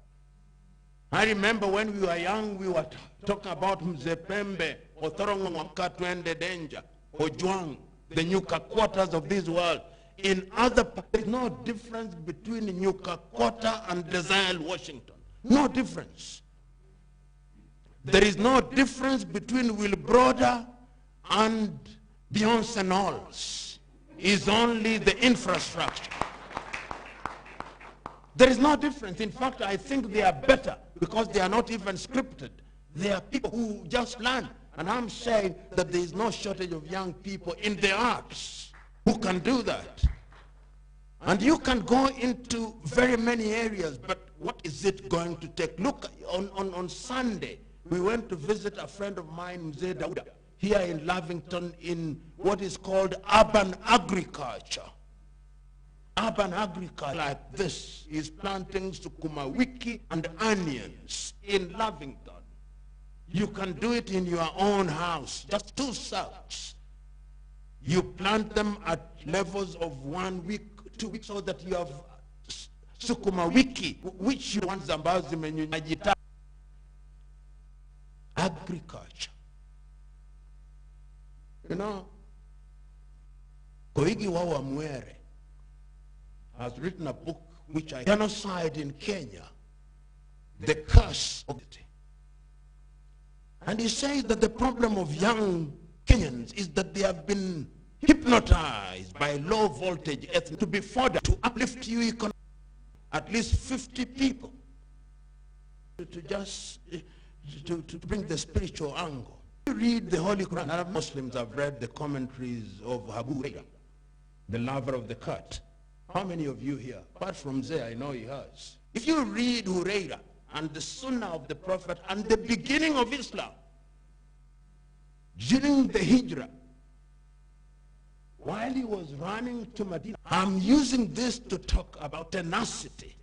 I remember when we were young, we were talking about Mzepembe, Othorongo Mwaka Twende Danger, Ojwang, the Nyuka quarters of this world. In other, there's no difference between Nyuka quarter and Desire Washington. No difference. There is no difference between Will Broder and Beyonce Knowles. Is only the infrastructure. There is no difference. In fact, I think they are better because they are not even scripted. They are people who just learn. And I'm saying that there is no shortage of young people in the arts who can do that. And you can go into very many areas, but what is it going to take? Look, on Sunday, we went to visit a friend of mine, Mzee Dauda, here in Lavington, in what is called urban agriculture. Urban agriculture like this is planting sukuma wiki and onions in Lavington. You can do it in your own house, just 2 sacks. You plant them at levels of 1 week, 2 weeks, so that you have sukuma wiki, which you want ambazo zimenyunyajita. Agriculture. You know, Koigi Wawa Mwere has written a book which I genocide in Kenya, the curse of it. And he says that the problem of young Kenyans is that they have been hypnotized by low voltage ethnic to be further to uplift you economically. At least 50 people to bring the spiritual angle. You read the Holy Quran. Arab Muslims have read the commentaries of Abu Hurairah, the lover of the cat. How many of you here? Apart from Zay, I know he has. If you read Hurairah and the Sunnah of the Prophet and the beginning of Islam, during the Hijrah, while he was running to Medina. I'm using this to talk about tenacity.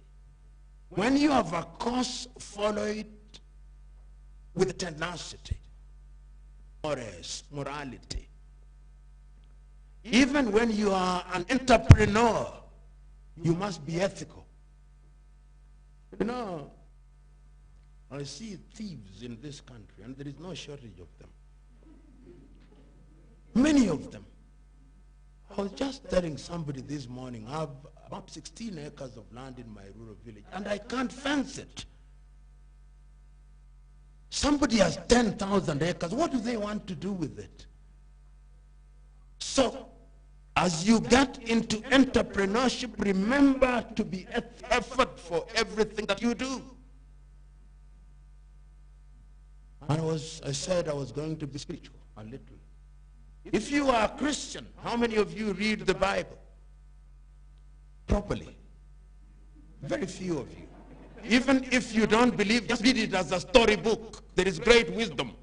When you have a cause, follow it with tenacity, morality. Even when you are an entrepreneur, you must be ethical. You know, I see thieves in this country, and there is no shortage of them. Many of them. I was just telling somebody this morning, I have about 16 acres of land in my rural village, and I can't fence it. Somebody has 10,000 acres. What do they want to do with it? So, as you get into entrepreneurship, remember to be effort for everything that you do. I said I was going to be spiritual a little. If you are a Christian, how many of you read the Bible properly? Very few of you. Even if you don't believe, just read it as a storybook. There is great wisdom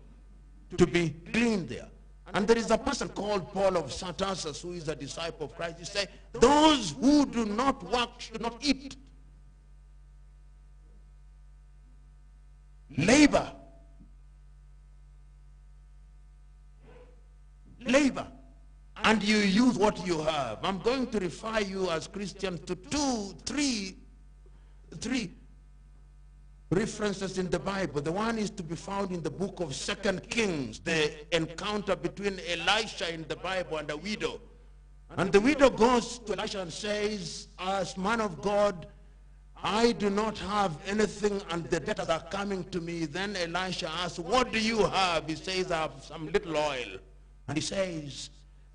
to be gleaned there. And there is a person called Paul of Tarsus who is a disciple of Christ. He said, those who do not work should not eat. Labor. Labor. And you use what you have. I'm going to refer you as Christians to three references in the Bible. The one is to be found in the book of 2 Kings, the encounter between Elisha in the Bible and a widow. And the widow goes to Elisha and says, as man of God, I do not have anything and the debtors are coming to me. Then Elisha asks, what do you have? He says, I have some little oil. And he says,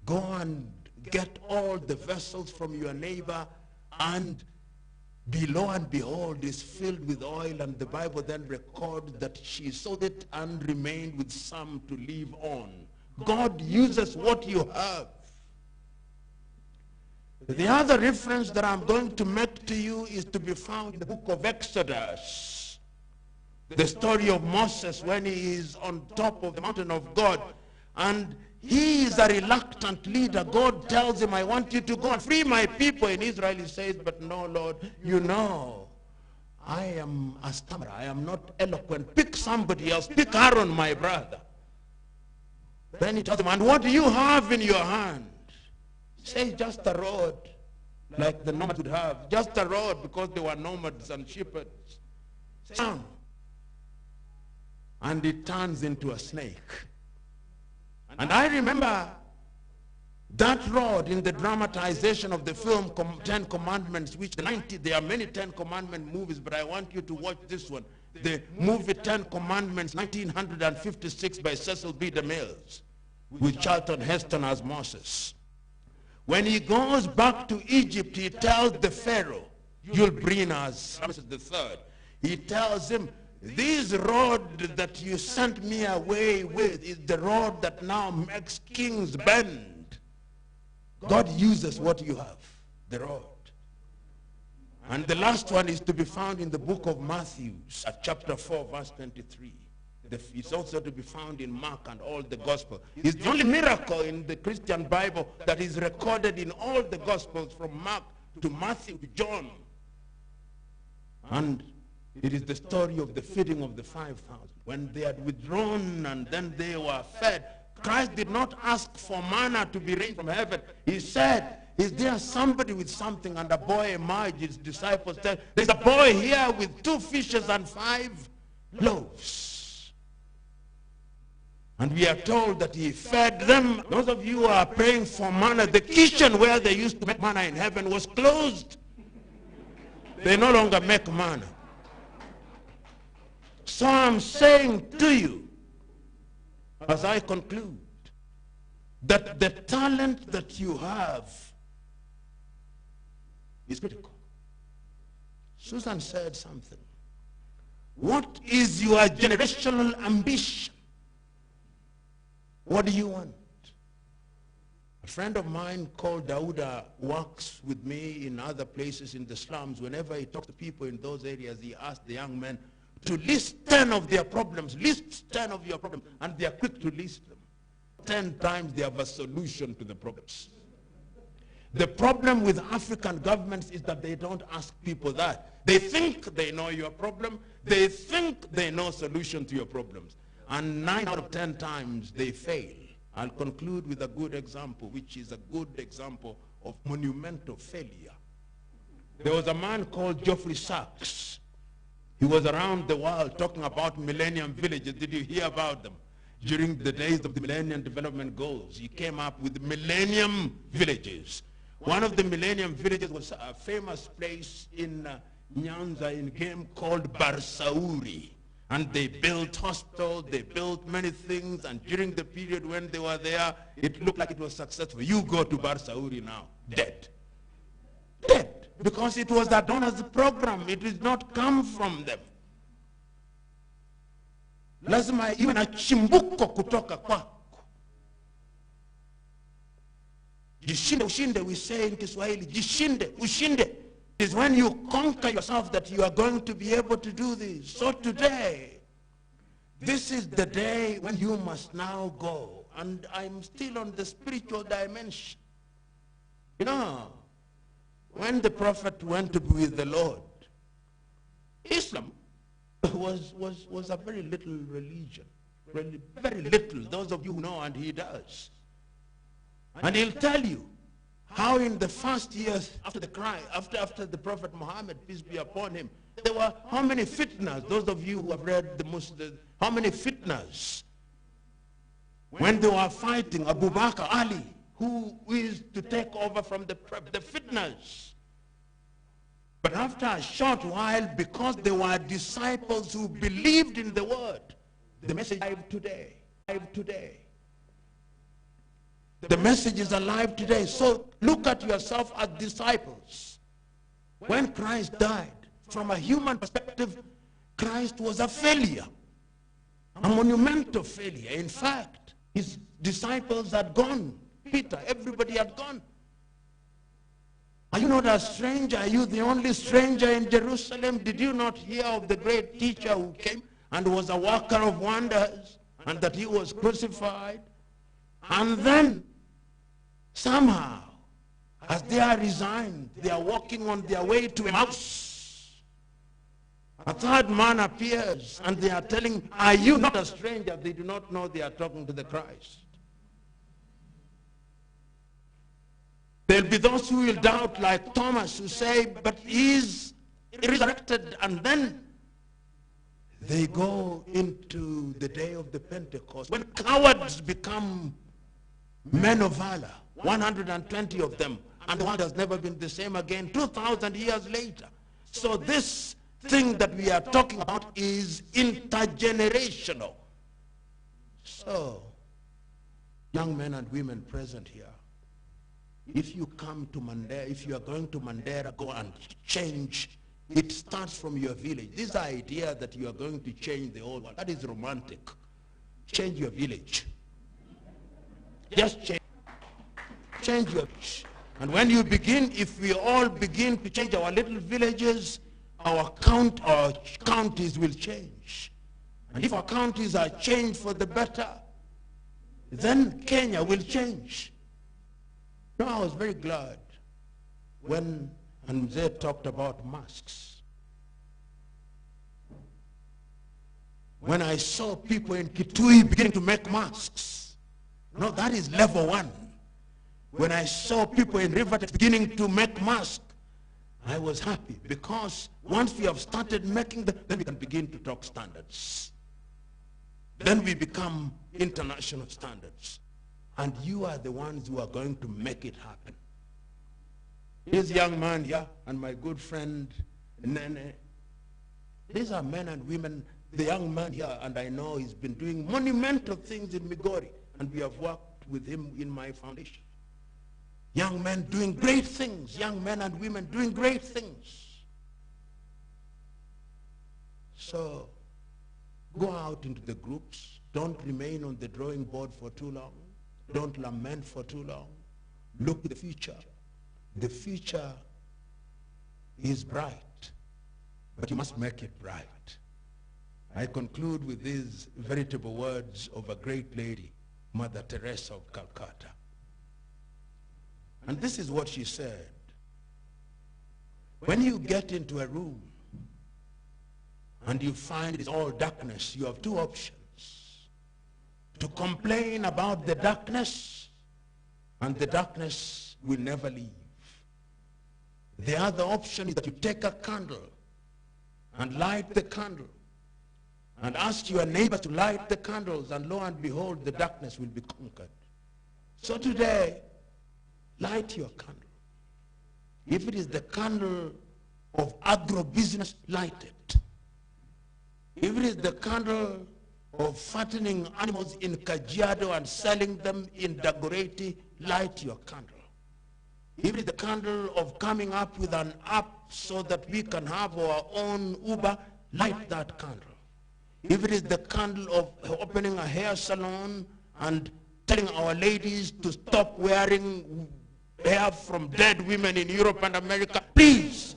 go and get all the vessels from your neighbor, and lo and behold is filled with oil. And the Bible then records that she sold it and remained with some to live on. God uses what you have. The other reference that I'm going to make to you is to be found in the book of Exodus. The story of Moses when he is on top of the mountain of God, and he is a reluctant leader. God tells him, I want you to go and free my people in Israel. He says, but no, Lord, you know, I am a stammerer. I am not eloquent. Pick somebody else. Pick Aaron, my brother. Then he tells him, and what do you have in your hand? He says, just a rod, like the nomads would have. Just a rod, because they were nomads and shepherds. Down. And it turns into a snake. And I remember that rod in the dramatization of the film 10 Commandments, which there are many 10 Commandment movies, but I want you to watch this one. The movie 10 Commandments, 1956 by Cecil B. DeMille, with Charlton Heston as Moses. When he goes back to Egypt, he tells the Pharaoh, you'll bring us Ramses III. He tells him, this rod that you sent me away with is the rod that now makes kings bend. God uses what you have, the rod. And the last one is to be found in the book of Matthew, chapter 4, verse 23. It's also to be found in Mark and all the Gospels. It's the only miracle in the Christian Bible that is recorded in all the Gospels, from Mark to Matthew to John. And it is the story of the feeding of the 5,000. When they had withdrawn and then they were fed, Christ did not ask for manna to be rained from heaven. He said, is there somebody with something? And a boy emerged. His disciples said, there's a boy here with 2 fishes and 5 loaves. And we are told that he fed them. Those of you who are praying for manna, the kitchen where they used to make manna in heaven was closed. They no longer make manna. So I'm saying to you, as I conclude, that the talent that you have is critical. Susan said something. What is your generational ambition? What do you want? A friend of mine called Dauda works with me in other places in the slums. Whenever he talks to people in those areas, he asks the young men to list 10 of their problems. List 10 of your problems. And they are quick to list them. of 10 times they have a solution to the problems. The problem with African governments is that they don't ask people that. They think they know your problem. They think they know solution to your problems. And 9 out of 10 times they fail. I'll conclude with a good example, which is a good example of monumental failure. There was a man called Geoffrey Sachs. He was around the world talking about millennium villages. Did you hear about them? During the days of the Millennium Development Goals, he came up with millennium villages. One of the millennium villages was a famous place in Nyanza in game called Barsauri. And they built hospitals, they built many things, and during the period when they were there, it looked like it was successful. You go to Barsauri now, dead. Dead. Because it was a donors program. It did not come from them. Lazima iwe na chimbuko kutoka kwako. Jishinde ushinde, we say in Kiswahili, jishinde ushinde. It is when you conquer yourself that you are going to be able to do this. So today, this is the day when you must now go. And I'm still on the spiritual dimension. You know, when the prophet went to be with the Lord, Islam was a very little religion. Really, very little. Those of you who know, and he does. And he'll tell you how in the first years after the after the Prophet Muhammad, peace be upon him, there were how many fitnas? Those of you who have read the Muslim, how many fitnas? When they were fighting Abu Bakr, Ali, who is to take over from the fitnas. But after a short while, because they were disciples who believed in the word, the message is alive today. Alive today. The message is alive today. So look at yourself as disciples. When Christ died, from a human perspective, Christ was a failure, a monumental failure. In fact, his disciples had gone. Peter, everybody had gone. Are you not a stranger? Are you the only stranger in Jerusalem? Did you not hear of the great teacher who came and was a worker of wonders, and that he was crucified? And then, somehow, as they are resigned, they are walking on their way to Emmaus. A third man appears, and they are telling him, are you not a stranger? They do not know they are talking to the Christ. There'll be those who will doubt, like Thomas, who say, but he is resurrected. And then they go into the day of the Pentecost, when cowards become men of valor, 120 of them, and the world has never been the same again 2,000 years later. So this thing that we are talking about is intergenerational. So, young men and women present here, if you come to Mandera, if you are going to Mandera, go and change. It starts from your village. This idea that you are going to change the whole world, that is romantic. Change your village. Just change your village. And when you begin, if we all begin to change our little villages, our counties will change. And if our counties are changed for the better, then Kenya will change. No, I was very glad when Mzee talked about masks. When I saw people in Kitui beginning to make masks. No, that is level 1. When I saw people in Rivertex beginning to make masks, I was happy, because once we have started making them, then we can begin to talk standards. Then we become international standards. And you are the ones who are going to make it happen. This young man here and my good friend Nene, these are men and women. The young man here, and I know he's been doing monumental things in Migori, and we have worked with him in my foundation. Young men doing great things, young men and women doing great things. So go out into the groups. Don't remain on the drawing board for too long. Don't lament for too long. Look at the future. The future is bright, but you must make it bright. I conclude with these veritable words of a great lady, Mother Teresa of Calcutta. And this is what she said. When you get into a room and you find it's all darkness, you have two options: to complain about the darkness, and the darkness will never leave. The other option is that you take a candle and light the candle and ask your neighbor to light the candles, and lo and behold, the darkness will be conquered. So today, light your candle. If it is the candle of agro-business, light it. If it is the candle of fattening animals in Kajiado and selling them in Dagoretti, light your candle. If it is the candle of coming up with an app so that we can have our own Uber, light that candle. If it is the candle of opening a hair salon and telling our ladies to stop wearing hair from dead women in Europe and America, please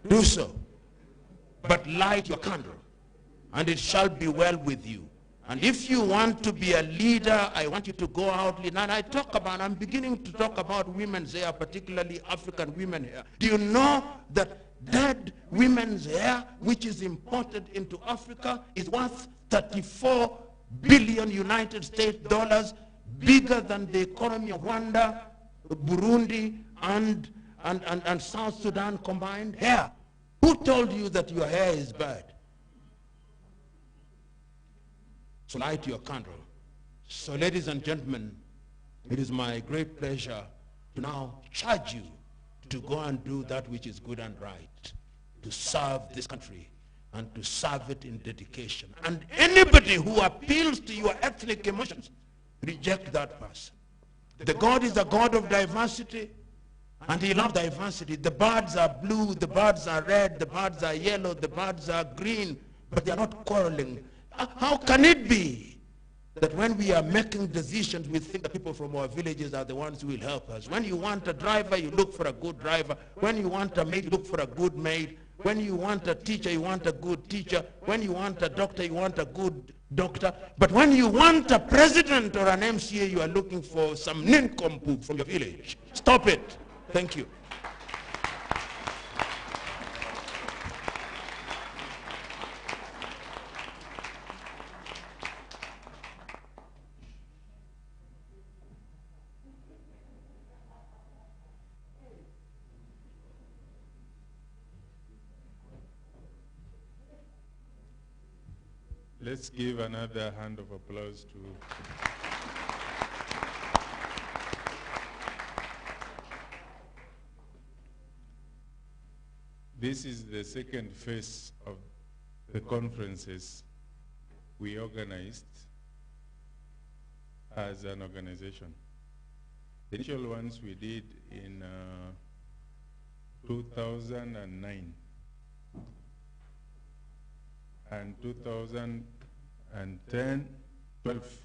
do so. But light your candle, and it shall be well with you. And if you want to be a leader, I want you to go out. And I'm beginning to talk about women's hair, particularly African women hair. Do you know that dead women's hair, which is imported into Africa, is worth 34 billion United States dollars, bigger than the economy of Rwanda, Burundi, and South Sudan combined? Hair. Who told you that your hair is bad? So light your candle. So ladies and gentlemen, it is my great pleasure to now charge you to go and do that which is good and right, to serve this country and to serve it in dedication. And anybody who appeals to your ethnic emotions, reject that person. The God is a God of diversity, and he loves diversity. The birds are blue, the birds are red, the birds are yellow, the birds are green, but they are not quarreling. How can it be that when we are making decisions, we think that people from our villages are the ones who will help us? When you want a driver, you look for a good driver. When you want a maid, you look for a good maid. When you want a teacher, you want a good teacher. When you want a doctor, you want a good doctor. But when you want a president or an MCA, you are looking for some nincompoop from your village. Stop it. Thank you. Let's give another hand of applause to... This is the second phase of the conferences we organized as an organization. The initial ones we did in 2009 and 2010, 12,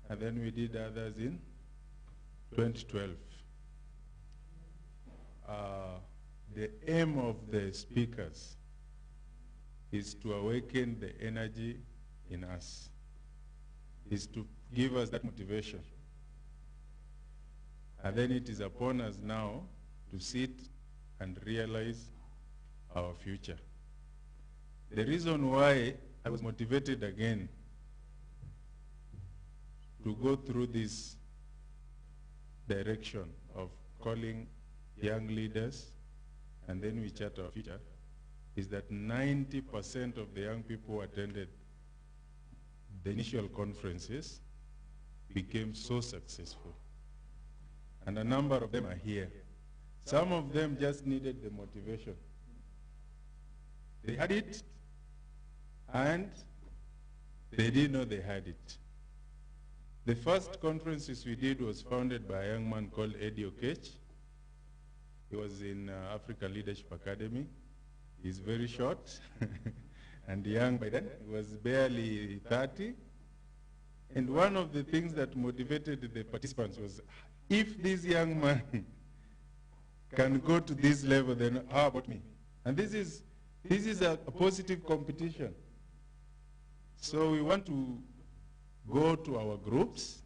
and then we did others in 2012. The aim of the speakers is to awaken the energy in us, is to give us that motivation. And then it is upon us now to sit and realize our future. The reason why I was motivated again to go through this direction of calling young leaders and then we chart our future is that 90% of the young people who attended the initial conferences became so successful. And a number of them are here. Some of them just needed the motivation. They had it, and they didn't know they had it. The first conferences we did was founded by a young man called Eddie Okech. He was in African Leadership Academy. He's very short and young by then. He was barely 30. And one of the things that motivated the participants was, if this young man can go to this level, then how about me? And this is a positive competition. So we want to go to our groups,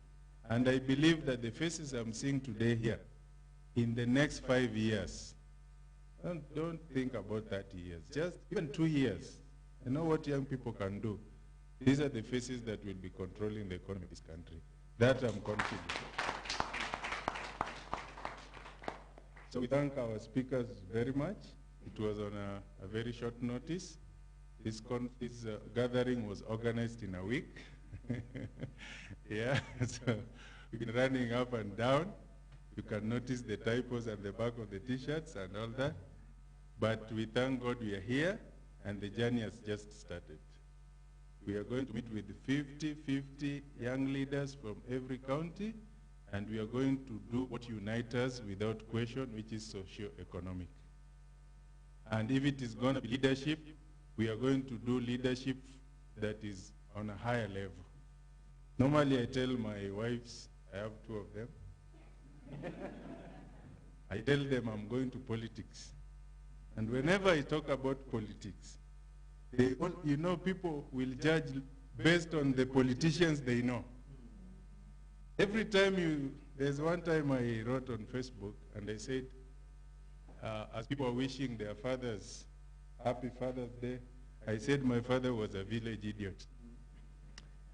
and I believe that the faces I'm seeing today here, in the next 5 years, don't think about 30 years, just even 2 years. You know what young people can do? These are the faces that will be controlling the economy of this country. That I'm confident. So we thank our speakers very much. It was on a very short notice. This gathering was organized in a week. Yeah, so we've been running up and down. You can notice the typos at the back of the t-shirts and all that. But we thank God we are here, and the journey has just started. We are going to meet with 50 young leaders from every county, and we are going to do what unites us without question, which is socio-economic. And if it is going to be leadership, we are going to do leadership that is on a higher level. Normally I tell my wives, I have 2 of them, I tell them I'm going to politics. And whenever I talk about politics, you know, people will judge based on the politicians they know. Every time there's one time I wrote on Facebook and I said, as people are wishing their fathers Happy Father's Day, I said my father was a village idiot.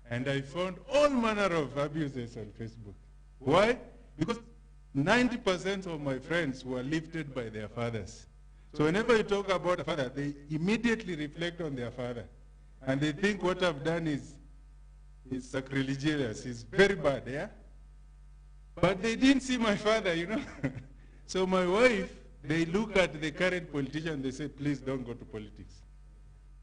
And I found all manner of abuses on Facebook. Why? Because 90% of my friends were lifted by their fathers. So whenever you talk about a father, they immediately reflect on their father. And they think what I've done is sacrilegious, is very bad, yeah? But they didn't see my father, you know? So my wife, they look at the current politician, they say, please don't go to politics.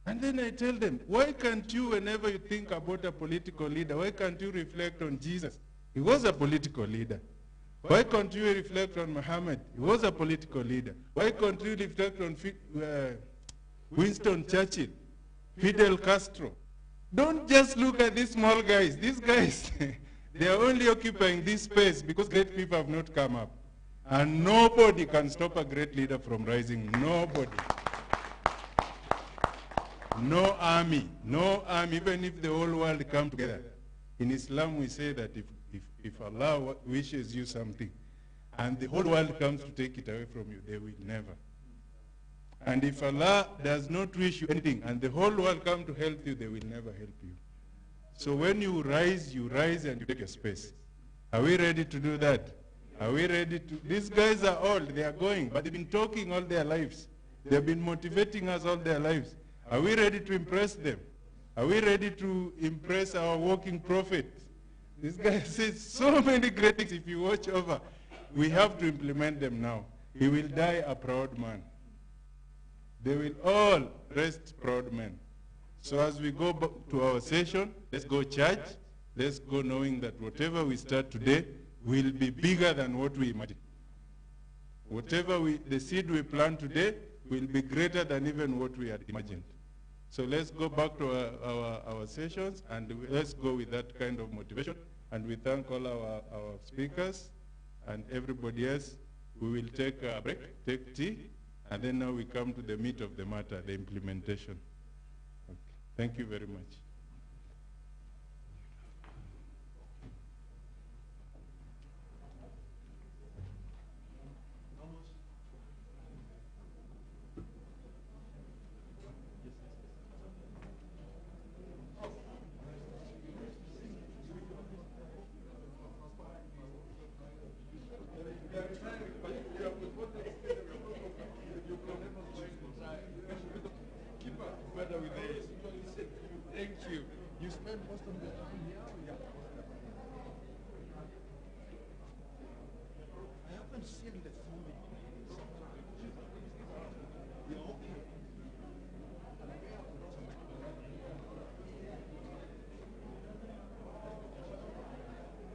And then I tell them, why can't you, whenever you think about a political leader, why can't you reflect on Jesus? He was a political leader. Why can't you reflect on Muhammad? He was a political leader. Why can't you reflect on Winston Churchill, Fidel Castro? Don't just look at these small guys. These guys, they are only occupying this space because great people have not come up. And nobody can stop a great leader from rising. Nobody. No army, even if the whole world come together. In Islam we say that if Allah wishes you something and the whole world comes to take it away from you, they will never. And if Allah does not wish you anything and the whole world come to help you, they will never help you. So when you rise and you take your space. Are we ready to do that? Are we ready to? These guys are old, they are going, but they've been talking all their lives. They've been motivating us all their lives. Are we ready to impress them? Are we ready to impress our walking prophet? This guy says so many great things if you watch over. We have to implement them now. He will die a proud man. They will all rest proud men. So as we go to our session, let's go church. Let's go knowing that whatever we start today will be bigger than what we imagine. Whatever the seed we plant today will be greater than even what we had imagined. So let's go back to our sessions and let's go with that kind of motivation. And we thank all our speakers and everybody else. We will take a break, take tea, and then now we come to the meat of the matter, the implementation. Okay. Thank you very much.